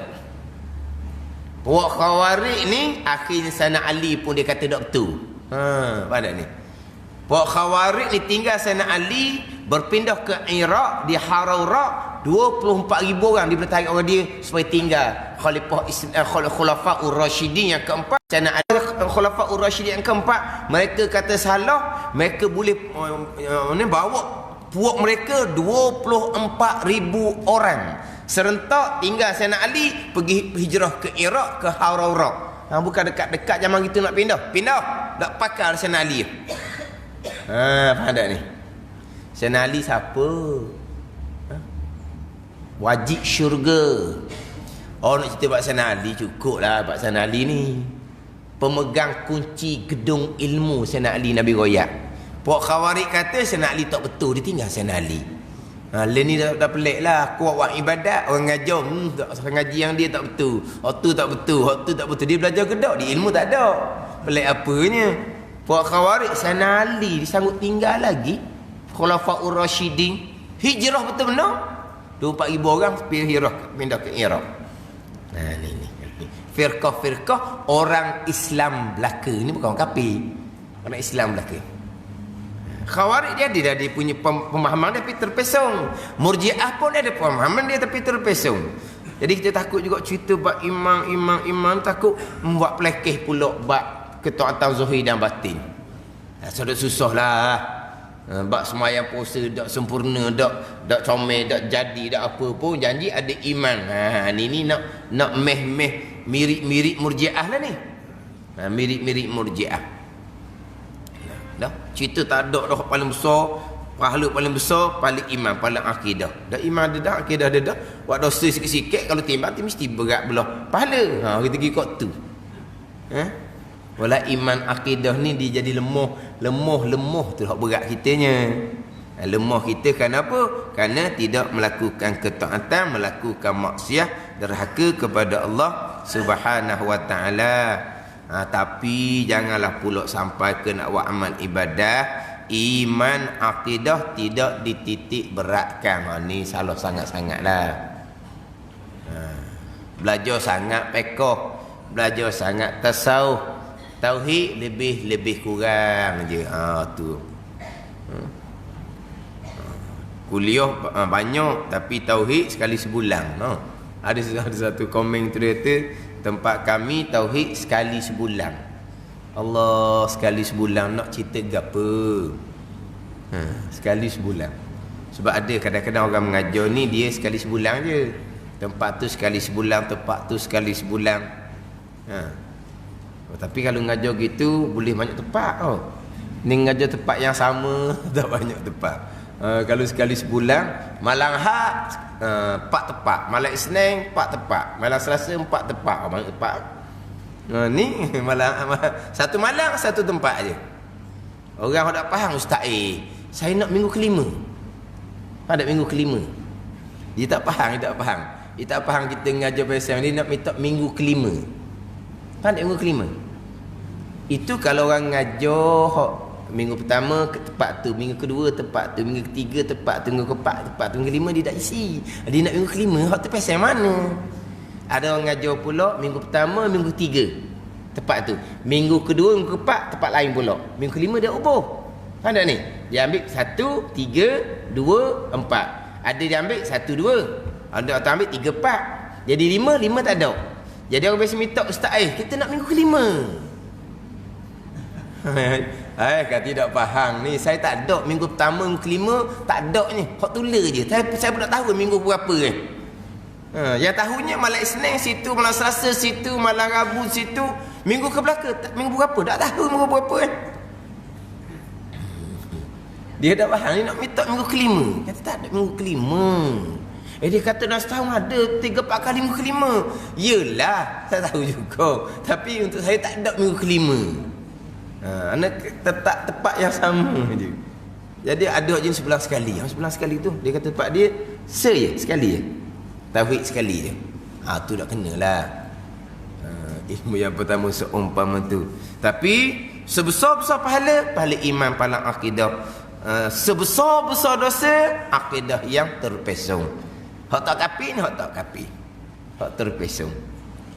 S2: Puak Khawarij ni akhirnya Sayyidina Ali pun dia kata tak betul. Pada ni. Puak Khawarij ni tinggal Sayyidina Ali berpindah ke Iraq di Haraurak. 24,000 orang dia bertarik orang dia supaya tinggal Khulafaur Rasyidin yang keempat. Sayyidina Ali Khulafaur Rasyidin yang keempat, mereka kata salah, mereka boleh bawa puak mereka 24,000 orang serentak tinggal Sayyidina Ali pergi hijrah ke Iraq, ke Haraurak. Bukan dekat-dekat zaman kita nak pindah tak pakar Sayyidina Ali. Faham tak ni? Sayyidina Ali siapa? Wajib syurga. Nak cerita Pak Sayyidina Ali, cukup lah Pak Sayyidina Ali ni pemegang kunci gedung ilmu Sayyidina Ali Nabi Royak. Puak Khawarij kata Sayyidina Ali tak betul, dia tinggal Sayyidina Ali. Ni dah pelik lah. Kuat buat ibadat, orang ngajar tak ngaji yang dia tak betul. Waktu tak betul. Dia belajar kedak, dia ilmu tak ada. Pelik apanya. Puak Khawarij Sayyidina Ali disanggup tinggal lagi. Khulafaur Rasyidin hijrah betul benar. 24,000 orang pindah ke Iraq. Ni. Firqah orang Islam belaka. Ini bukan orang kafir. Orang Islam belaka. Khawarij dia ada punya pemahaman dia tapi terpesong. Murji'ah pun dia ada pemahaman dia tapi terpesong. Jadi kita takut juga cerita bab imam takut membuat pelekeh pula bab ketaatan zahir dan batin. Sudah susah lah. Bab semayang puasa tak sempurna, tak comel, tak jadi, tak apa pun janji ada iman. Ni nak meh mirip Murji'ah lah ni. Mirip Murji'ah. Dah cerita tak ada dah paling besar, pahala paling besar paling iman, paling akidah. Dah iman ada dah, akidah ada dah. Buat dosa sikit-sikit kalau timbang mesti berat belah pahala. Kita pergi kot tu. Wala iman akidah ni dia jadi lemah tu hak berat kitanya. Lemah kita kerana apa? Kerana tidak melakukan ketaatan, melakukan maksiat, derhaka kepada Allah Subhanahu wa taala. Tapi janganlah pula sampai ke nak buat amal ibadah, iman akidah tidak dititik beratkan. Ni salah sangat-sangatlah. Belajar sangat fiqh, belajar sangat tasawuf. Tauhid lebih kurang je. Tu. Kuliah banyak tapi tauhid sekali sebulan. Ada satu komen tu dia kata tempat kami tauhid sekali sebulan. Allah, sekali sebulan nak cerita gapo? Sekali sebulan. Sebab ada kadang-kadang orang mengajar ni dia sekali sebulan je. Tempat tu sekali sebulan, tempat tu sekali sebulan. Tapi kalau ngajar gitu boleh banyak tempat. Ni ngajar tempat yang sama tak banyak tempat. Kalau sekali sebulan, malam Ahad 4 tempat, malam Isnin 4 tempat, malam Selasa 4 tempat. Banyak tempat. Ni malam satu malam satu tempat aje. Orang tak faham ustaz, saya nak minggu kelima. Pada minggu kelima. Dia tak faham. Dia tak faham kita ngajar pasal ni nak minta minggu kelima. Pada minggu kelima. Itu kalau orang ngajar minggu pertama ke tempat tu, minggu kedua tempat tu, minggu ketiga tempat tu, minggu keempat tempat tu, minggu kelima dia tak isi. Dia nak minggu kelima, hak tu pasal mana? Ada orang ngajar pula minggu pertama, minggu 3 tempat tu. Minggu kedua, minggu keempat tempat lain pula. Minggu kelima dia ubah. Faham tak ni? Dia ambil 1, 3, 2, 4. Ada dia ambil 1, 2. Ada orang ambil 3, 4. Jadi 5 tak ada. Jadi orang biasa minta ustaz, kita nak minggu kelima. Kan tidak faham ni. Saya tak ada minggu pertama, minggu kelima, tak ada ni. Hak tulis je. Saya pun tak tahu minggu berapa kan. Yang tahunya malam Isnin situ, malam Selasa situ, malam Rabu situ. Minggu ke belakang, minggu berapa? Tak tahu minggu berapa kan. Dia dah faham ni nak minta minggu kelima. Kata tak ada minggu kelima. Dia kata dah setahun ada 3-4 kali minggu kelima. Yelah, saya tahu juga. Tapi untuk saya tak ada minggu kelima. Anak tetap tepat yang sama je. Jadi ada je sebelah sekali. Yang sebelah sekali tu dia kata tempat dia sekali je. Tauhid sekali je. Tu dah kenalah. Ilmu yang pertama seumpama tu. Tapi sebesar-besar pahala iman, pahala akidah. Sebesar-besar dosa, akidah yang terpesong. Hak tak kapi ni, hak tak kapi. Hak terpesong.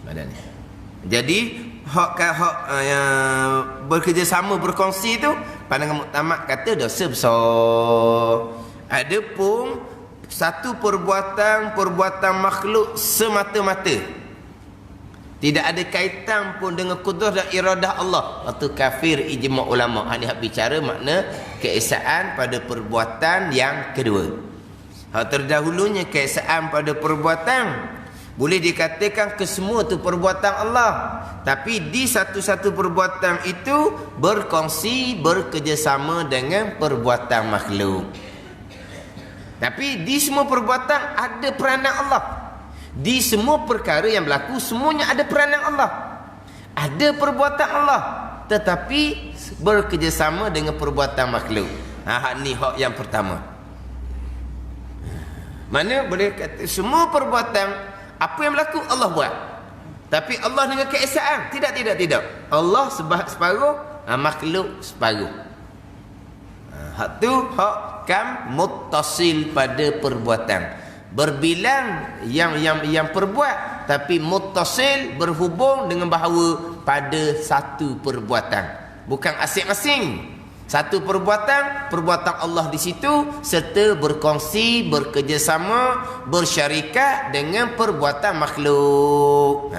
S2: Badan ni. Jadi hak yang bekerjasama, berkongsi tu, pandangan muktamad kata dosa besar. Adapun satu perbuatan makhluk semata-mata, tidak ada kaitan pun dengan kudrah dan iradah Allah, itu kafir ijma' ulama. Ini hak bicara makna keesaan pada perbuatan yang kedua. Hak terdahulunya keesaan pada perbuatan, boleh dikatakan kesemua itu perbuatan Allah. Tapi di satu-satu perbuatan itu berkongsi, bekerjasama dengan perbuatan makhluk. Tapi di semua perbuatan ada peranan Allah. Di semua perkara yang berlaku, semuanya ada peranan Allah. Ada perbuatan Allah, tetapi bekerjasama dengan perbuatan makhluk. Hak ni hak yang pertama. Mana boleh kata semua perbuatan apa yang berlaku Allah buat. Tapi Allah dengan keesaan. Tidak. Allah separuh, makhluk separuh. Hak tu hak kam muttasil pada perbuatan. Berbilang yang perbuat, tapi muttasil berhubung dengan bahawa pada satu perbuatan. Bukan asing-asing. Satu perbuatan Allah di situ, serta berkongsi, bekerjasama, bersyarikat dengan perbuatan makhluk.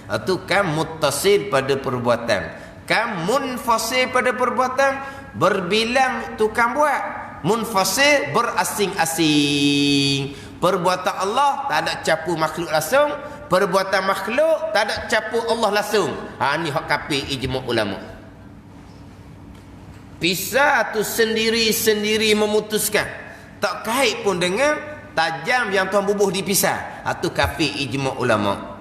S2: Itu kan muttasil pada perbuatan. Kan munfasil pada perbuatan, berbilang tukang buat. Munfasil berasing-asing. Perbuatan Allah tak ada capu makhluk langsung, perbuatan makhluk tak ada capu Allah langsung. Ni hak kafir ijma' ulama. Pisah tu sendiri-sendiri memutuskan, tak kait pun dengan tajam yang Tuhan bubuh dipisah. Itu kafir ijma' ulama.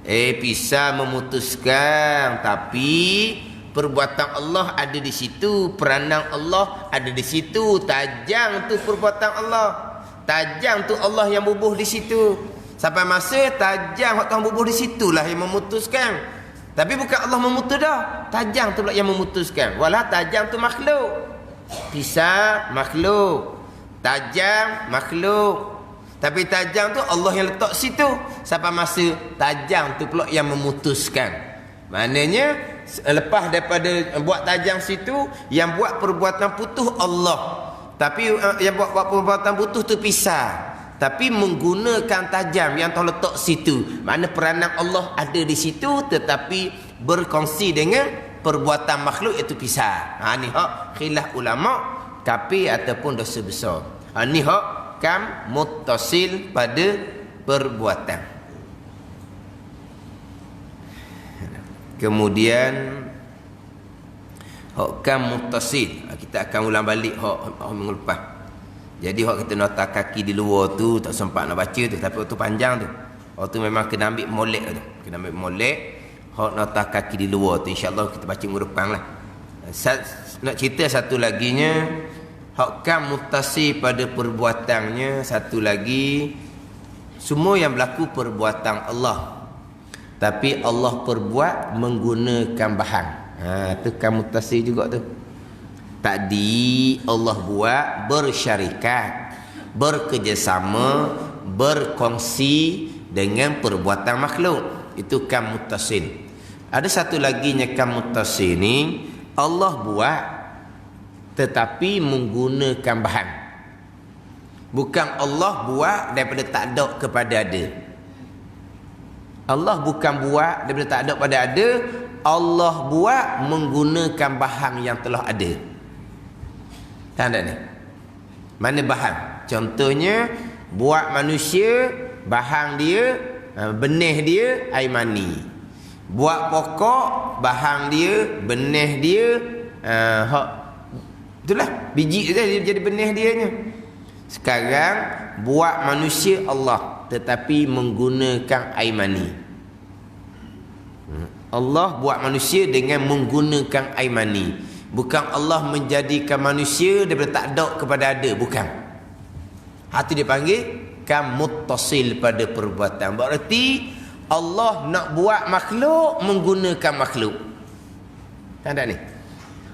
S2: Pisah memutuskan, tapi perbuatan Allah ada di situ, peranan Allah ada di situ. Tajam tu perbuatan Allah, tajam tu Allah yang bubuh di situ. Sampai masa tajam hak Tuhan bubuh di situlah yang memutuskan. Tapi bukan Allah memutus dah. Tajam tu pula yang memutuskan. Walah tajam tu makhluk. Pisah makhluk. Tajam makhluk. Tapi tajam tu Allah yang letak situ. Sampai masa tajam tu pula yang memutuskan. Maknanya lepas daripada buat tajam situ, yang buat perbuatan putus Allah. Tapi yang buat perbuatan putus tu pisah. Tapi menggunakan tajam yang telah letak situ. Mana peranan Allah ada di situ, tetapi berkongsi dengan perbuatan makhluk, itu pisah. Ni hak khilaf ulama, kafir ataupun dosa besar. Ni hak kam muttasil pada perbuatan. Kemudian hak kam muttasil, kita akan ulang balik hak minggu lepas. Jadi hak kita nota kaki di luar tu tak sempat nak baca tu, tapi waktu panjang tu. Waktu memang kena ambil molek tu. Kena ambil molek hak nota kaki di luar tu, insya-Allah kita baca minggu depan lah. Nak cerita satu laginya, hak kam muttasi pada perbuatannya, satu lagi semua yang berlaku perbuatan Allah. Tapi Allah perbuat menggunakan bahan. Tu kam muttasi juga tu. Tadi Allah buat bersyarikat, bekerjasama, berkongsi, dengan perbuatan makhluk. Itu kam muttasil. Ada satu lagi kam muttasil ni Allah buat tetapi menggunakan bahan. Bukan Allah buat daripada tak ada kepada ada. Allah bukan buat daripada tak ada kepada ada. Allah buat menggunakan bahan yang telah ada. Tahu tak ni? Mana bahan? Contohnya buat manusia, bahan dia, benih dia air mani. Buat pokok, bahan dia, benih dia, itulah biji dia jadi benih dia nya. Sekarang buat manusia Allah tetapi menggunakan air mani. Allah buat manusia dengan menggunakan air mani. Bukan Allah menjadikan manusia daripada tak ada kepada ada, bukan. Itu dia panggil kam muttasil pada perbuatan. Berarti Allah nak buat makhluk menggunakan makhluk. Tanda ni.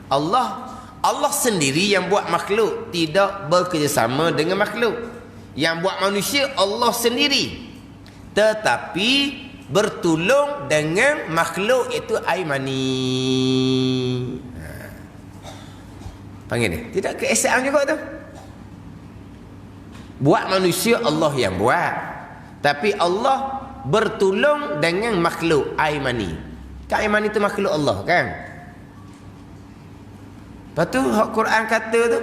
S2: Allah sendiri yang buat makhluk, tidak bekerjasama dengan makhluk. Yang buat manusia Allah sendiri, tetapi bertolong dengan makhluk itu air mani. Panggil ni. Tidak keesaan juga tu. Buat manusia Allah yang buat, tapi Allah bertolong dengan makhluk air mani. Kan air mani itu makhluk Allah kan? Lepas tu Quran kata tu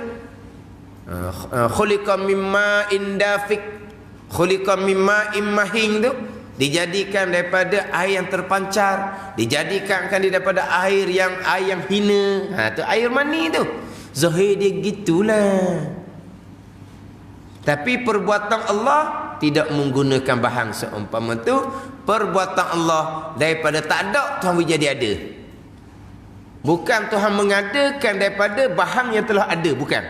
S2: khuliqa mimma indafik, khuliqa mimma immahin tu dijadikan daripada air yang terpancar, dijadikan daripada air yang hina. Tu air mani tu. Zahir dia gitulah. Tapi perbuatan Allah tidak menggunakan bahan seumpama tu. Perbuatan Allah daripada tak ada Tuhan jadi ada. Bukan Tuhan mengadakan daripada bahan yang telah ada, bukan.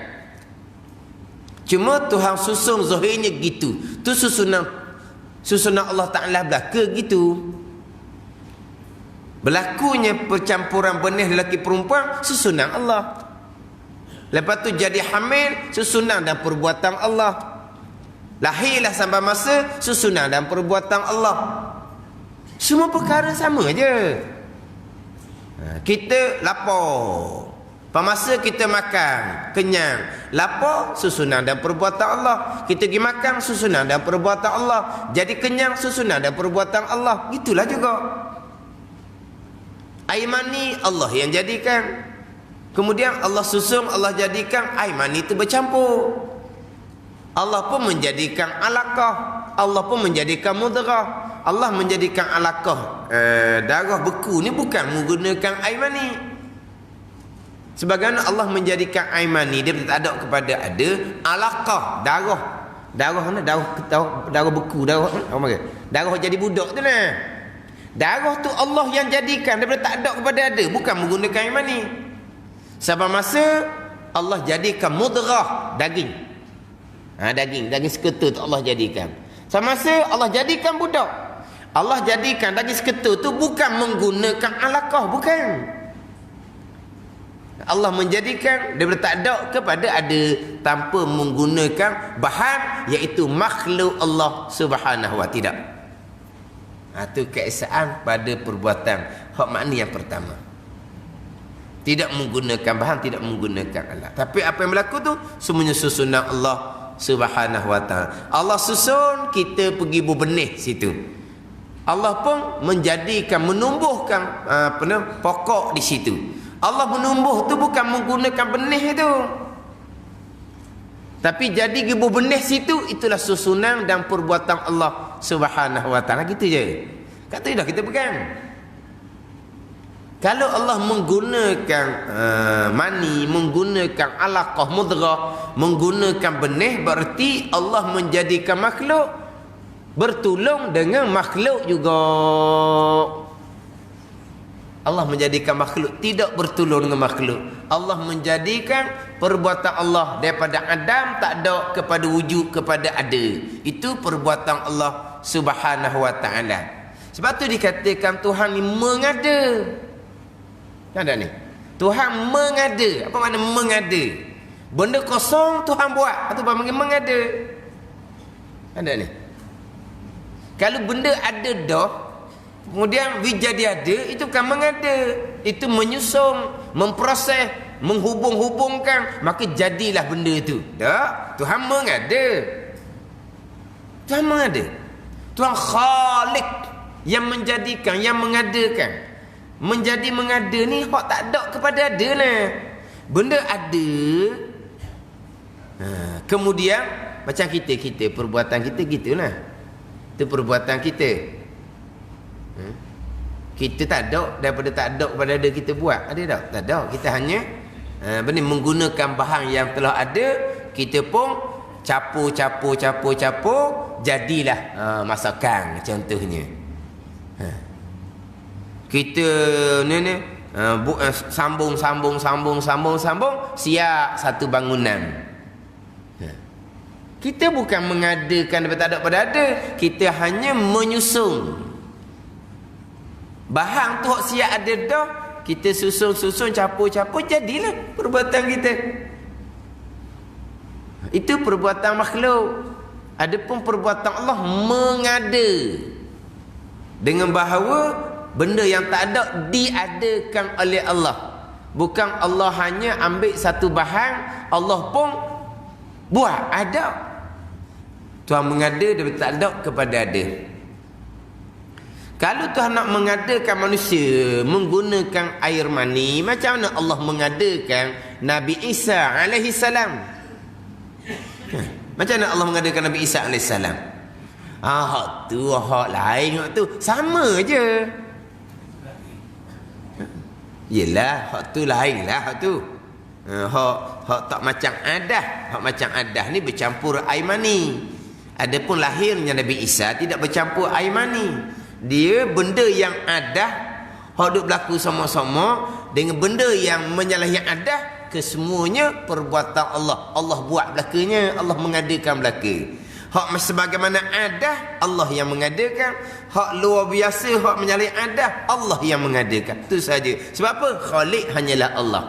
S2: Cuma Tuhan susun zahirnya gitu. Tu susunan Allah Ta'ala belaka gitu. Berlakunya percampuran benih lelaki perempuan susunan Allah. Lepas tu jadi hamil susunan dan perbuatan Allah. Lahirlah sampai masa susunan dan perbuatan Allah. Semua perkara sama je. Kita lapar, masa kita makan kenyang, lapar susunan dan perbuatan Allah. Kita pergi makan susunan dan perbuatan Allah. Jadi kenyang susunan dan perbuatan Allah. Gitulah juga. Air mani Allah yang jadikan. Kemudian Allah susun, Allah jadikan air mani itu bercampur. Allah pun menjadikan alaqah, Allah pun menjadikan mudrah. Allah menjadikan alaqah, darah beku ni bukan menggunakan air mani. Sebagaimana Allah menjadikan air mani dia tak ada kepada ada. Alaqah, darah beku, darah jadi budak tu lah. Darah tu Allah yang jadikan daripada tak ada kepada ada, bukan menggunakan air mani. Sampai masa Allah jadikan mudrah, daging. Daging seketul tu Allah jadikan. Sama masa Allah jadikan budak, Allah jadikan daging seketul tu bukan menggunakan alaqah, bukan. Allah menjadikan daripada tak ada kepada ada tanpa menggunakan bahan, iaitu makhluk Allah Subhanahu wa tidak. Itu keesaan pada perbuatan. Hak makna yang pertama. Tidak menggunakan bahan, tidak menggunakan alat. Tapi apa yang berlaku tu semuanya susunan Allah Subhanahu wa ta'ala. Allah susun, kita pergi berbenih situ. Allah pun menjadikan, menumbuhkan pokok di situ. Allah menumbuh tu bukan menggunakan benih tu, tapi jadi gibuh benih situ. Itulah susunan dan perbuatan Allah Subhanahu wa ta'ala. Gitu je. Kata dah kita pegang. Kalau Allah menggunakan mani, menggunakan alaqah mudrah, menggunakan benih, berarti Allah menjadikan makhluk bertolong dengan makhluk juga. Allah menjadikan makhluk tidak bertolong dengan makhluk. Allah menjadikan perbuatan Allah daripada Adam tak ada kepada wujud, kepada ada. Itu perbuatan Allah Subhanahu wa ta'ala. Sebab tu dikatakan Tuhan ni mengada. Ada ni. Tuhan mengada. Apa makna mengada? Benda kosong Tuhan buat. Itu panggil mengada. Ada ni. Kalau benda ada dah, kemudian jadi ada, itu bukan mengada. Itu menyusun, memproses, menghubung-hubungkan, maka jadilah benda itu. Tak, Tuhan mengada. Tuhan mengada. Tuhan Khalik yang menjadikan, yang mengadakan. Menjadi mengada ni hak tak ada kepada ada lah. Benda ada. Kemudian macam kita perbuatan kita gitulah. Itu perbuatan kita. Kita tak ada, daripada tak ada kepada ada kita buat. Ada tak? Tak ada. Kita hanya menggunakan bahan yang telah ada, kita pun capur, jadilah masakan contohnya. Kita sambung, siap satu bangunan. Kita bukan mengadakan daripada tak ada pada ada, kita hanya menyusun. Bahan tu hak siap ada dah, kita susun, capur, jadilah perbuatan kita. Itu perbuatan makhluk. Adapun perbuatan Allah mengada. Dengan bahawa benda yang tak ada diadakan oleh Allah. Bukan Allah hanya ambil satu bahan, Allah pun buat. Ada. Tuhan mengada daripada tak ada kepada ada. Kalau Tuhan nak mengadakan manusia menggunakan air mani, macam mana Allah mengadakan Nabi Isa alaihi salam? Macam mana Allah mengadakan Nabi Isa alaihi salam? Hak tu, hak lain, hak tu sama je. Yelah, hak tu lain lah, hak tu. Hak tak macam adah. Hak macam adah ni bercampur air mani. Adapun lahirnya Nabi Isa tidak bercampur air mani. Dia benda yang adah, hak duk berlaku sama-sama dengan benda yang menyalahi adah, kesemuanya perbuatan Allah. Allah buat belakanya, Allah mengadakan belaka. Hak sebagaimana adah, Allah yang mengadakan. Hak luar biasa, hak menyalahi adah, Allah yang mengadakan. Itu saja. Sebab apa? Khalik hanyalah Allah.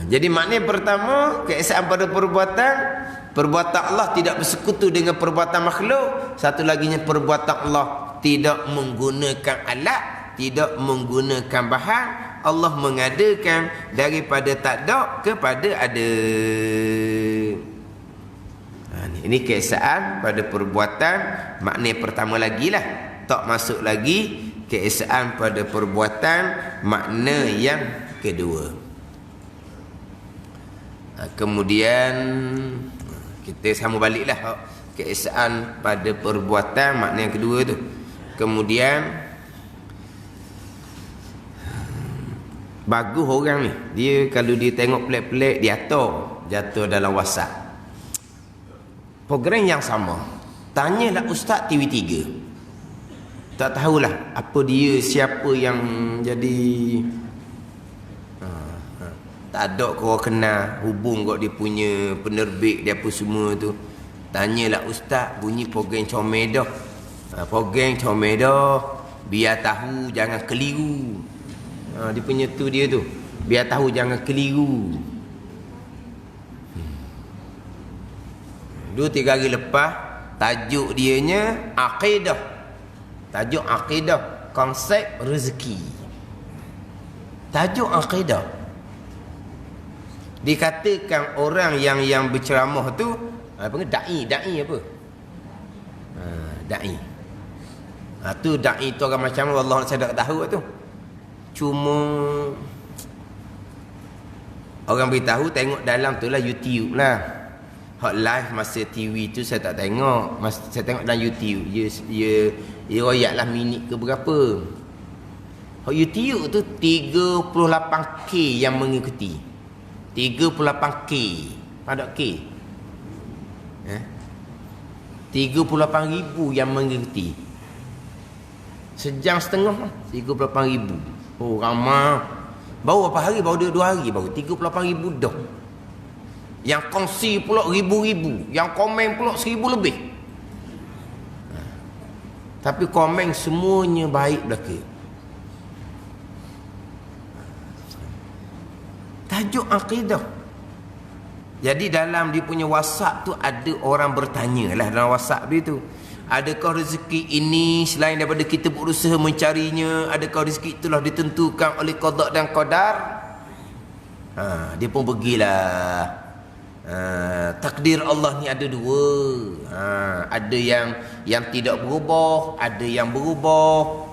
S2: Jadi makna pertama, keesaan pada perbuatan Allah tidak bersekutu dengan perbuatan makhluk. Satu laginya perbuatan Allah tidak menggunakan alat, tidak menggunakan bahan. Allah mengadakan daripada tak ada kepada ada. Ini keesaan pada perbuatan. Makna pertama lagi lah, tak masuk lagi keesaan pada perbuatan makna yang kedua. Kemudian kita sama baliklah keesaan pada perbuatan makna yang kedua tu. Kemudian bagus orang ni, dia kalau dia tengok pelik-pelik, dia jatuh dalam WhatsApp. Program yang sama, tanyalah Ustaz TV3. Tak tahulah apa dia, siapa yang jadi. Tak ada kau kenal, hubung kau dia punya penerbit dia apa semua tu. Tanyalah Ustaz, bunyi program comel dah. Program comel dah, biar tahu jangan keliru. Dia punya tu dia tu, biar tahu jangan keliru. 2-3 hari lepas, tajuk dianya akidah. Tajuk akidah, konsep rezeki. Tajuk akidah. Dikatakan orang yang berceramah tu apa ni, dai apa? Dai. Tu dai tu orang macam Allah saya tak tahu tu. Cuma orang beritahu tengok dalam tu lah YouTube lah. Hot live masa TV tu saya tak tengok. Saya tengok dalam YouTube. Dia royak lah minit ke berapa. Hot YouTube tu 38K yang mengikuti. 38K. Ada K. 38,000 yang mengikuti. Sejam setengah 38,000. Oh ramai. Baru berapa hari? Baru 2 hari baru 38,000 dah. Yang kongsi pula ribu-ribu, yang komen pula 1,000 lebih. Tapi komen semuanya baik belaka. Tajuk akidah. Jadi dalam dia punya WhatsApp tu ada orang bertanya lah dalam WhatsApp dia tu. Adakah rezeki ini selain daripada kita berusaha mencarinya? Adakah rezeki itulah ditentukan oleh qada dan qadar? Dia pun pergilah. Takdir Allah ni ada dua. Ada yang tidak berubah, ada yang berubah.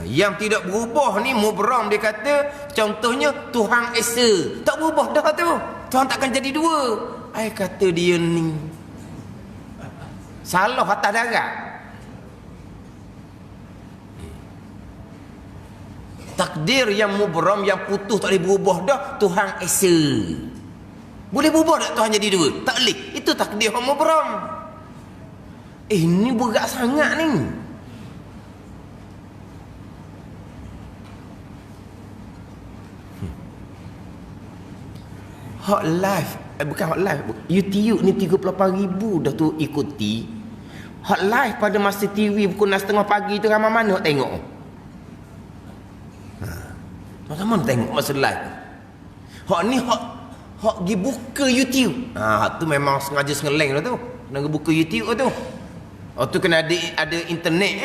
S2: Yang tidak berubah ni mubram, dia kata contohnya Tuhan Esa tak berubah dah tu, Tuhan takkan jadi dua. Kata dia ni salah atas darat. Takdir yang mubram, yang putus tak boleh berubah dah, Tuhan Esa. Boleh berubah tak Tuhan jadi dua? Tak boleh. Itu takdir yang mubram. Ni berat sangat ni. Hot live, bukan hot live, YouTube ni 38,000 dah tu ikuti. Hot live pada masa TV pukul 6.30 pagi tu ramai mana nak tengok? Mana tengok masa live? Hot ni hot pergi buka YouTube. Tu memang sengaja sengeleng lah tu. Kena buka YouTube tu. Tu kena ada internet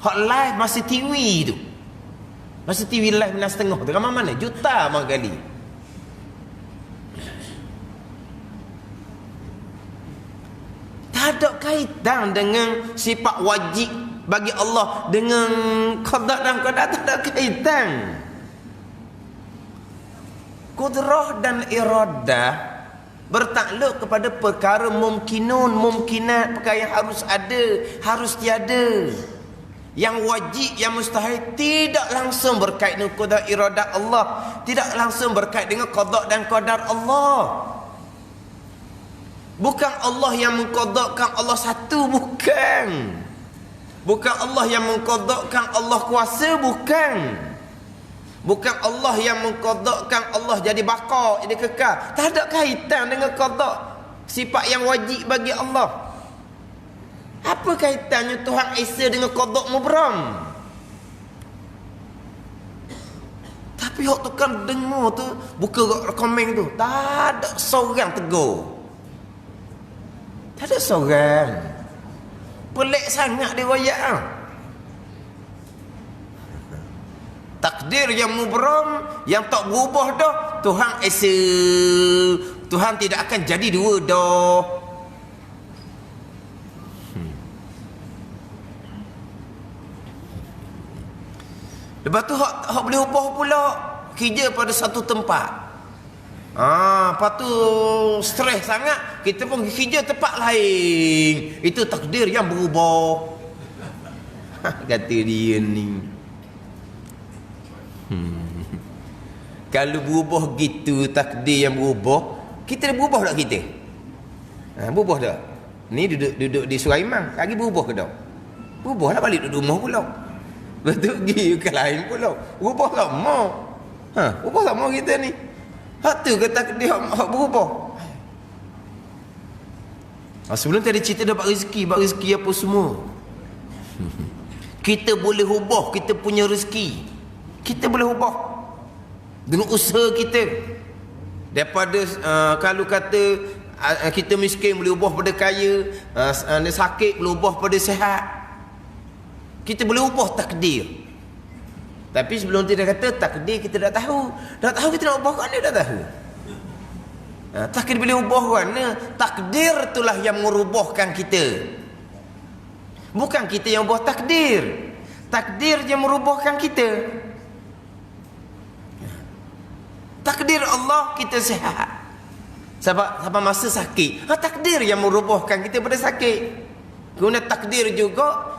S2: Hot live masa TV tu. Masa TV live 6.30 tu ramai mana? Juta mah kali. Tak ada kaitan dengan sifat wajib bagi Allah dengan qada dan qadar, tak ada kaitan. Kudrah dan iradah bertakluk kepada perkara mumkinun, mumkinat, perkara yang harus ada, harus tiada. Yang wajib, yang mustahil tidak langsung berkait dengan qada iradah Allah, tidak langsung berkait dengan qada dan qadar Allah. Bukan Allah yang mengqadakkan Allah satu, bukan. Bukan Allah yang mengqadakkan Allah kuasa, bukan. Bukan Allah yang mengqadakkan Allah jadi baqa, jadi kekal. Tak ada kaitan dengan qada, sifat yang wajib bagi Allah. Apa kaitannya Tuhan Esa dengan qada mubram? Tapi hok tu kan dengar tu, buka komen tu, tak ada seorang tegur. Tak ada seorang. Pelik sangat dia royak. Takdir yang mubram, yang tak berubah dah, Tuhan Esa. Tuhan tidak akan jadi dua dah. Lepas tu hak boleh ubah pula kerja pada satu tempat. Lepas tu stres sangat, kita pun kerja tempat lain. Itu takdir yang berubah. Kata dia ni. Kalau berubah gitu, takdir yang berubah, kita dah berubah tak kita? Berubah tak? Ni duduk di Sulaiman, lagi berubah ke tak? Berubah lah, balik duduk rumah pula. Lepas tu pergi ke lain pula. Berubah tak mau? Berubah tak mau kita ni? Hak tu kata dia hak berubah. Sebelum tadi cerita dapat rezeki apa semua. Kita boleh ubah kita punya rezeki. Kita boleh ubah dengan usaha kita. Daripada kalau kata kita miskin boleh ubah pada kaya, sakit boleh ubah pada sihat. Kita boleh ubah takdir. Tapi sebelum tu dia kata takdir kita dah tahu. Dah tahu kita nak ubah kan dia dah tahu. Takdir boleh ubah kan? Takdir itulah yang merubahkan kita. Bukan kita yang ubah takdir. Takdir yang merubahkan kita. Takdir Allah kita sihat. Sampai masa sakit. Takdir yang merubahkan kita pada sakit. Guna takdir juga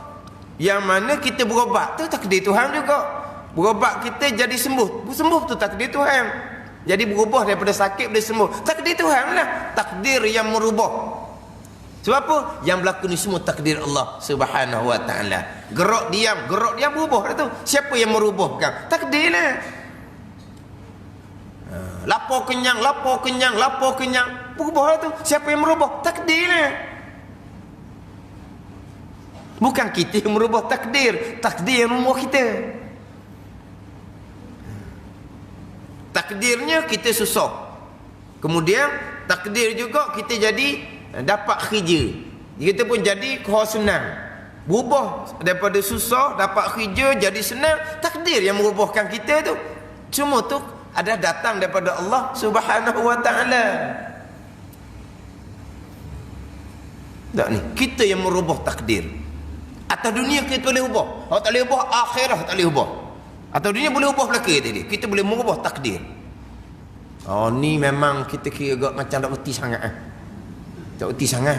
S2: yang mana kita berobat tu takdir Tuhan juga. Berobat kita jadi sembuh. Sembuh tu takdir Tuhan. Jadi berubah daripada sakit boleh sembuh. Takdir Tuhan lah. Takdir yang merubah. Sebab apa? Yang berlaku ni semua takdir Allah Subhanahu wa ta'ala. Gerak diam berubah dah tu. Siapa yang merubahkan? Takdir lah. Lapar kenyang. Berubah dah tu. Siapa yang merubah? Takdir lah. Bukan kita yang merubah takdir. Takdir yang merubah kita. Takdirnya kita susah. Kemudian takdir juga kita jadi dapat kerja. Kita pun jadi kau senang. Berubah daripada susah dapat kerja jadi senang. Takdir yang merubahkan kita tu. Semua tu ada datang daripada Allah Subhanahu wa taala. Tak ni, kita yang merubah takdir. Atas dunia kita boleh ubah. Kalau tak boleh ubah, akhirah tak boleh ubah. Atau dunia boleh ubah belaka tadi. Kita boleh merubah takdir. Oh ni memang kita kira agak macam tak reti sangat tak reti sangat.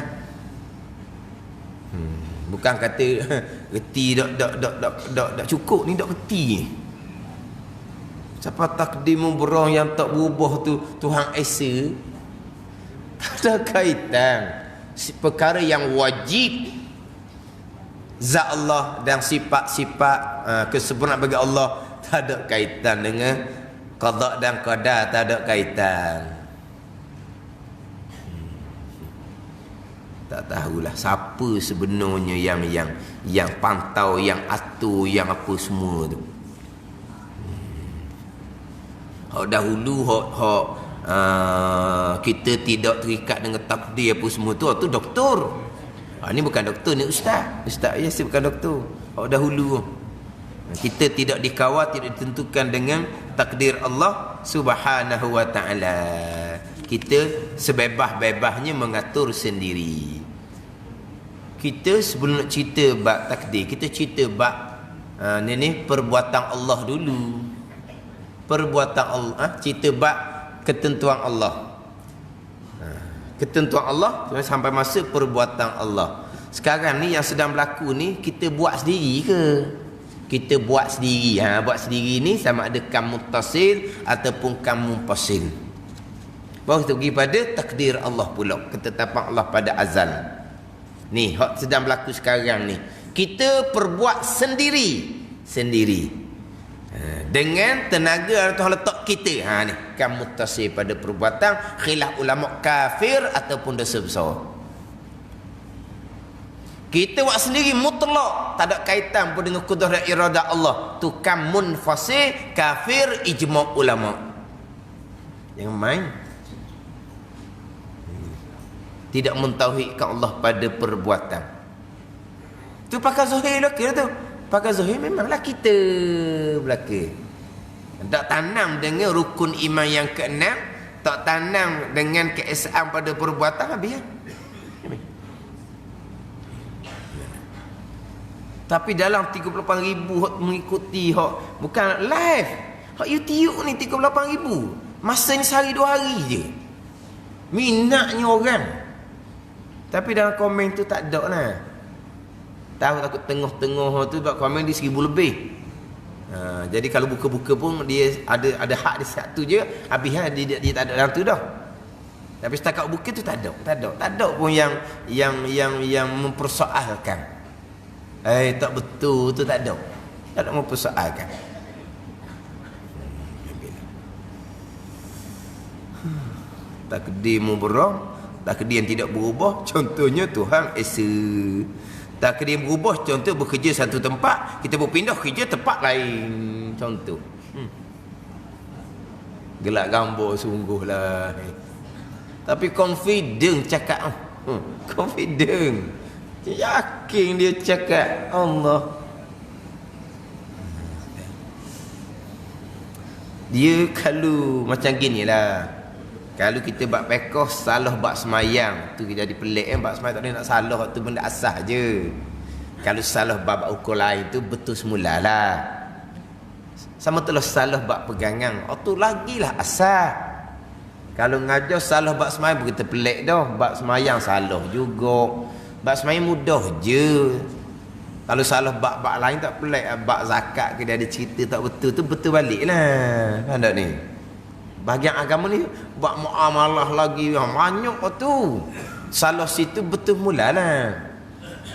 S2: Bukan kata reti dak cukup ni, dak reti. Siapa takdir berang yang tak berubah tu Tuhan esa. Tak ada kaitan. Perkara yang wajib zat Allah dan sifat-sifat kesempurnaan bagi Allah tak ada kaitan dengan qada dan qadar, tak ada kaitan. Tak tahulah siapa sebenarnya yang pantau, yang atur, yang apa semua tu. Hak dahulu kita tidak terikat dengan takdir apa semua tu doktor. Ni bukan doktor, ni ustaz. Ustaz ya, bukan doktor. Hak dahulu kita tidak dikawal, tidak ditentukan dengan takdir Allah Subhanahu wa taala. Kita sebebas-bebasnya mengatur sendiri. Kita sebelum nak cerita bab takdir, kita cerita bab ni perbuatan Allah dulu. Perbuatan Allah, cerita bab ketentuan Allah. Ketentuan Allah sampai masa perbuatan Allah. Sekarang ni yang sedang berlaku ni kita buat sendiri ke? Kita buat sendiri. Buat sendiri ni sama ada kam muttasil ataupun kam munfasil. Baru kita pergi pada takdir Allah pula, ketetapan Allah pada azal. Ni hak sedang berlaku sekarang ni. Kita perbuat sendiri. Dengan tenaga Tuhan letak kita. Ni kam muttasil pada perbuatan, khilaf ulama kafir ataupun dosa besar. Kita buat sendiri mutlak, tak ada kaitan pun dengan kudrah iradah Allah. Tu kam munfasil, kafir, ijma' ulama. Jangan main. Tidak mentauhidkan Allah pada perbuatan. Tu pakai zahir belaka tu. Pakai zahir memanglah kita belaka. Tak tanam dengan rukun iman yang keenam, tak tanam dengan keesaan pada perbuatan, habis. Tapi dalam 38,000 hak mengikuti hak bukan live. Hak YouTube ni 38,000. Masa ni sehari 2 hari je. Minatnya orang. Tapi dalam komen tu tak ada lah. Tahu takut tengah-tengah tu buat komen di 1,000 lebih. Jadi kalau buka-buka pun dia ada hak di satu je, habis dia tak ada dalam tu dah. Tapi setakat buka tu tak ada pun yang mempersoalkan. Tak betul tu tak ada. Tak ada mempersoalkan. Takdir mubarrah, takdir yang tidak berubah, contohnya Tuhan esa. Takdir yang berubah, contoh bekerja satu tempat, kita berpindah kerja tempat lain, contoh. Gelak gambar sungguhlah. Tapi confident cakap. Confident. Yakin dia cakap Allah. Dia kalau macam gini lah. Kalau kita buat pekoh salah buat semayang, tu jadi pelik kan. Buat semayang tak boleh nak salah, tu benda asah je. Kalau salah bab ukur lain tu betul semula lah. Sama telah salah bab pegangan, tu lagilah asah. Kalau ngajar salah bab semayang begitu pelik dah. Bab semayang salah juga. Bab semayang mudah je. Kalau salah bab-bab lain tak pelik. Bab zakat ke dia ada cerita tak betul, tu betul balik lah. Ada ni bahagian agama ni buat muamalah lagi banyak tu. Salah situ betul mula lah.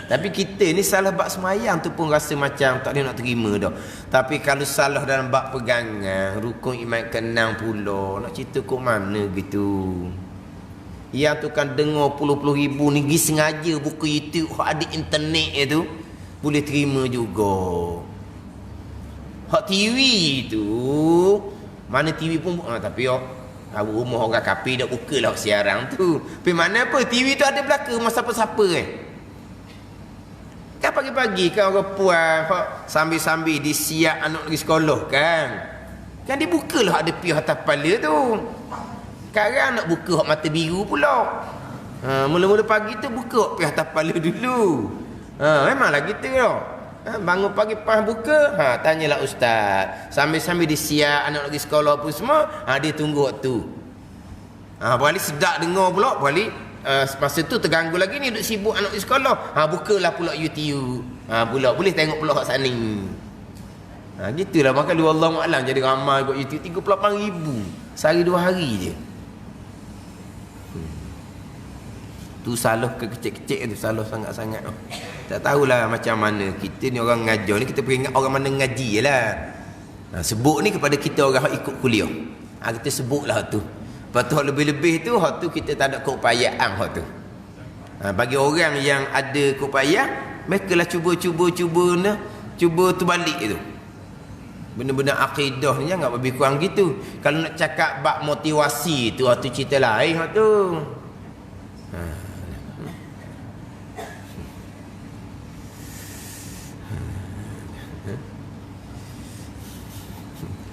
S2: Tapi kita ni salah bab semayang tu pun rasa macam tak boleh nak terima dah. Tapi kalau salah dalam bab pegangan, rukun iman ke-6 pula, nak cerita kok mana gitu. Yang tu kan dengar puluh-puluh ribu ni pergi sengaja buka YouTube ada internet tu boleh terima juga. Hak TV tu mana TV pun tapi Rumah orang kafir dah buka lah siaran tu. Tapi mana apa TV tu ada belaka masa siapa Kan pagi-pagi kan orang puan sambil-sambil disiap anak pergi sekolah kan. Kan dia buka lah ada pihak atas kepala tu. Sekarang nak buka hak mata biru pula. Mula-mula pagi tu buka hak pihak atas kepala dulu. Memanglah gitu lah. Bangun pagi pas buka, tanyalah ustaz. Sambil-sambil disiap anak pergi sekolah pun semua, dia tunggu waktu. Balik sedap dengar pula, balik masa tu terganggu lagi ni duk sibuk anak pergi sekolah. Bukalah pula YouTube. Pula boleh tengok pula hak sana. Gitulah maka wallahu a'lam jadi ramai kat YouTube 38,000 sehari 2 hari je. Tu salah kecil-kecil tu, salah sangat-sangat. Tak tahulah macam mana kita ni orang ngajar ni, kita peringat orang mana ngaji je lah. Sebut ni kepada kita orang yang ikut kuliah. Kita sebutlah tu. Lepas tu lebih-lebih tu, hak tu kita tak ada keupayaan hak tu. Bagi orang yang ada keupayaan, mereka lah cuba tu balik tu. Benda-benda akidah ni jangan lebih kurang gitu. Kalau nak cakap bab motivasi tu, hak tu cerita lain hak tu.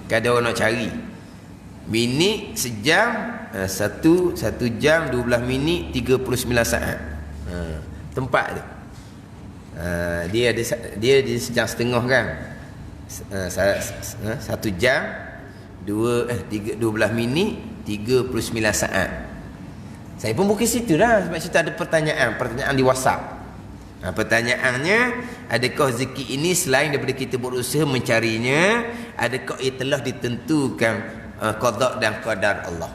S2: Kadang orang nak cari minit sejam, 1 jam 12 minit 39 saat. Tempat tu dia ada sejam setengah kan. 1 jam 12 minit 39 saat. Saya pun buka situ dah sebab kita ada pertanyaan di WhatsApp. Pertanyaannya, adakah rezeki ini selain daripada kita berusaha mencarinya, adakah ia telah ditentukan qada dan qadar Allah?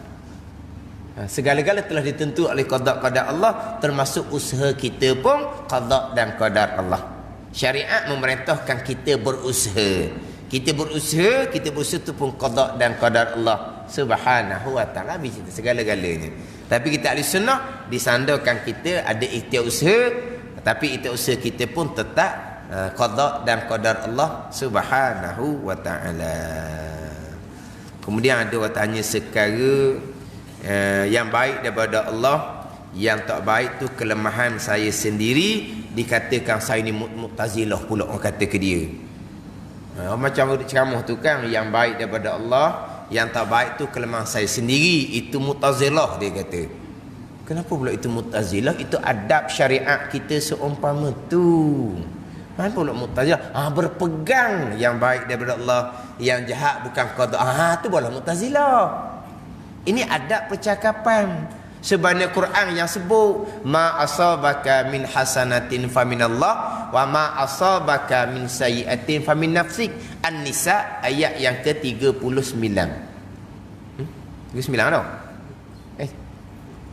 S2: Segala-gala telah ditentu oleh qada qadar Allah, termasuk usaha kita pun qada dan qadar Allah. Syariat memerintahkan kita berusaha. Kita berusaha itu pun qada dan qadar Allah Subhanahu wa taala, segala-galanya. Tapi kita ahli sunnah disandarkan kita ada ikhtiar usaha, tapi itu usaha kita pun tetap qada dan qadar Allah Subhanahu wa taala. Kemudian ada orang tanya sekara yang baik daripada Allah, yang tak baik tu kelemahan saya sendiri, dikatakan saya ni Mu'tazilah pula orang kata ke dia. Macam ceramah tu kan, yang baik daripada Allah, yang tak baik tu kelemahan saya sendiri, itu Mu'tazilah dia kata. Kenapa pula itu Mu'tazilah? Itu adab syariat kita seumpama tu. Mana pula Mu'tazilah? Berpegang yang baik daripada Allah, yang jahat bukan qada. Tu pula Mu'tazilah. Ini adab percakapan. Sebenarnya Quran yang sebut ma asabaka min hasanatin faminallah wa ma asabaka min sayyi'atin famin nafsik. An-Nisa ayat yang ke-39. 39 tau.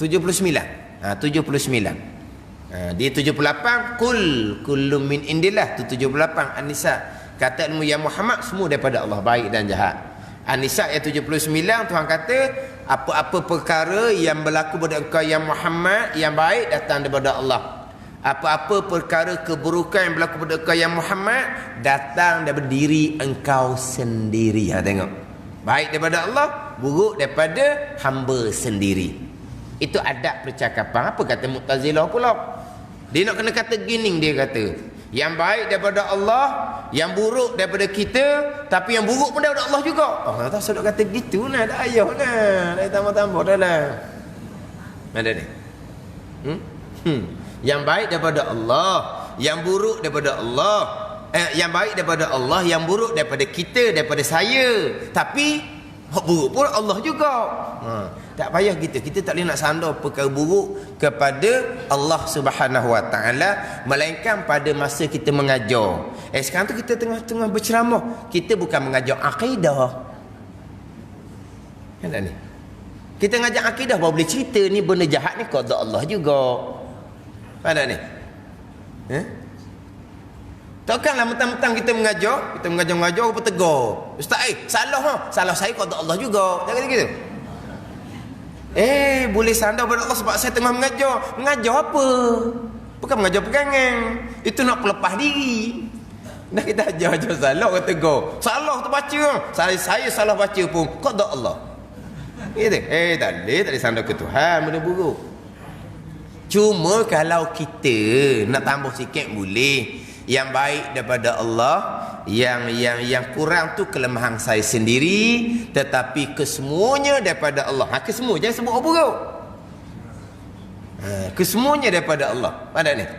S2: 79. 79. Dia 78 kullum min indillah, tu 78 An-Nisa. Kata ilmu ya Muhammad semua daripada Allah, baik dan jahat. An-Nisa ayat 79 Tuhan kata apa-apa perkara yang berlaku pada engkau ya Muhammad yang baik datang daripada Allah. Apa-apa perkara keburukan yang berlaku pada engkau ya Muhammad datang daripada diri engkau sendiri. Tengok. Baik daripada Allah, buruk daripada hamba sendiri. Itu adab percakapan. Apa kata Mu'tazilah pula? Dia nak kena kata gini, dia kata yang baik daripada Allah, yang buruk daripada kita, tapi yang buruk pun daripada Allah juga. Tak sedap kata gitu nah, dah ayah nah. Dah tambah-tambah dah lah. Ada ni. Yang baik daripada Allah, yang buruk daripada Allah. Yang baik daripada Allah, yang buruk daripada kita, daripada saya. Tapi buruk pun Allah juga. Tak payah kita tak boleh nak sandar perkara buruk kepada Allah Subhanahu wa taala, melainkan pada masa kita mengajar. Sekarang tu kita tengah berceramah, kita bukan mengajar akidah. Kan tak ni? Kita mengajar akidah baru boleh cerita ni benda jahat ni qada Allah juga. Faham tak ni? Takkanlah mentang-mentang kita mengajar apa tegur. Ustaz, salah saya qada Allah juga. Jangan gitu. Boleh sandar pada Allah sebab saya tengah mengajar. Mengajar apa? Bukan mengajar pegangan. Itu nak pelepah diri. Dah kita ajar salah, orang tegur. Salah tu baca. Saya salah baca pun qada Allah. Gitu. Tak boleh sandar ke Tuhan benda buruk. Cuma kalau kita nak tambah sikit boleh. Yang baik daripada Allah, yang kurang tu kelemahan saya sendiri, tetapi kesemuanya daripada Allah. Kesemua jangan sebut apa buruk. Kesemuanya daripada Allah. Pada ni.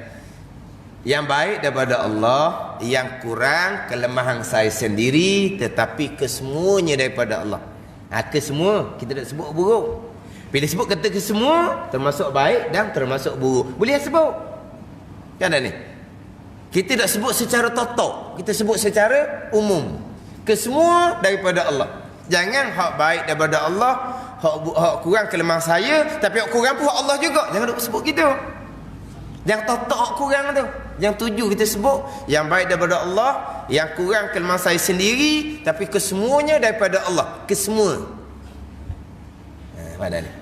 S2: Yang baik daripada Allah, yang kurang kelemahan saya sendiri, tetapi kesemuanya daripada Allah. Kesemua kita tak sebut buruk. Bila sebut kata kesemua, termasuk baik dan termasuk buruk. Boleh sebut. Kan ni? Kita tak sebut secara total, kita sebut secara umum. Kesemua daripada Allah. Jangan hak baik daripada Allah, hak kurang kelemahan saya, tapi hak kurang pun hak Allah juga. Jangan duk sebut gitu. Yang total hak kurang tu. Yang tujuh kita sebut yang baik daripada Allah, yang kurang kelemahan saya sendiri, tapi kesemuanya daripada Allah. Kesemua.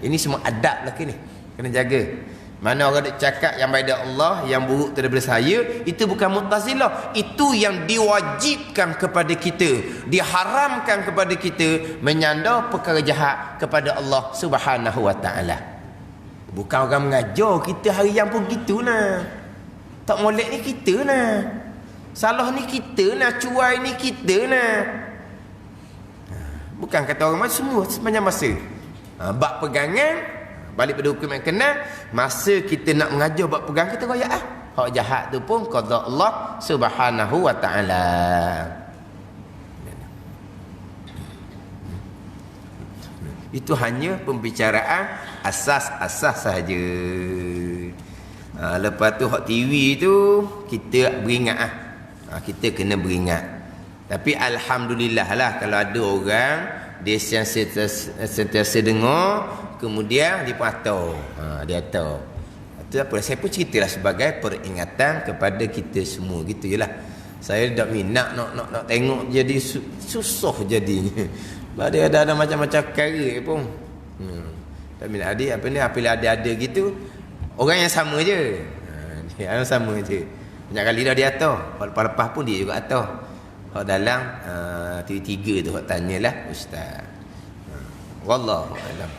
S2: Ini semua adab lagi ni. Kena jaga. Mana orang nak cakap yang baik daripada Allah, yang buruk daripada saya, itu bukan Mu'tazilah. Itu yang diwajibkan kepada kita, diharamkan kepada kita menyandar perkara jahat kepada Allah Subhanahu wa taala. Bukan orang mengajar kita harian pun gitulah. Tak molek ni kita nah. Salah ni kita nah, cuai ni kita nah. Bukan kata orang macam semua sepanjang masa. Bab pegangan balik pada hukum yang kena, masa kita nak mengajar bab pegang kita royak hak jahat tu pun qada Allah Subhanahu wa taala. Itu hanya pembicaraan asas-asas sahaja. Lepas tu hak TV tu kita beringat kita kena beringat. Tapi alhamdulillah lah kalau ada orang dia sentiasa dengar, kemudian dia pun tahu. Dia tahu. Itu apa? Saya pun ceritalah sebagai peringatan kepada kita semua. Gitu jelah. Saya tak minat nak tengok jadi susah jadinya. Dia ada macam-macam perkara pun. Tak minat adik apa ni, apabila ada gitu, orang yang sama je. Yang sama je. Banyak kali dah dia tahu. Lepas pun dia juga tahu. Hak dalam tiga tu hak tanyalah ustaz. Wallahu a'lam.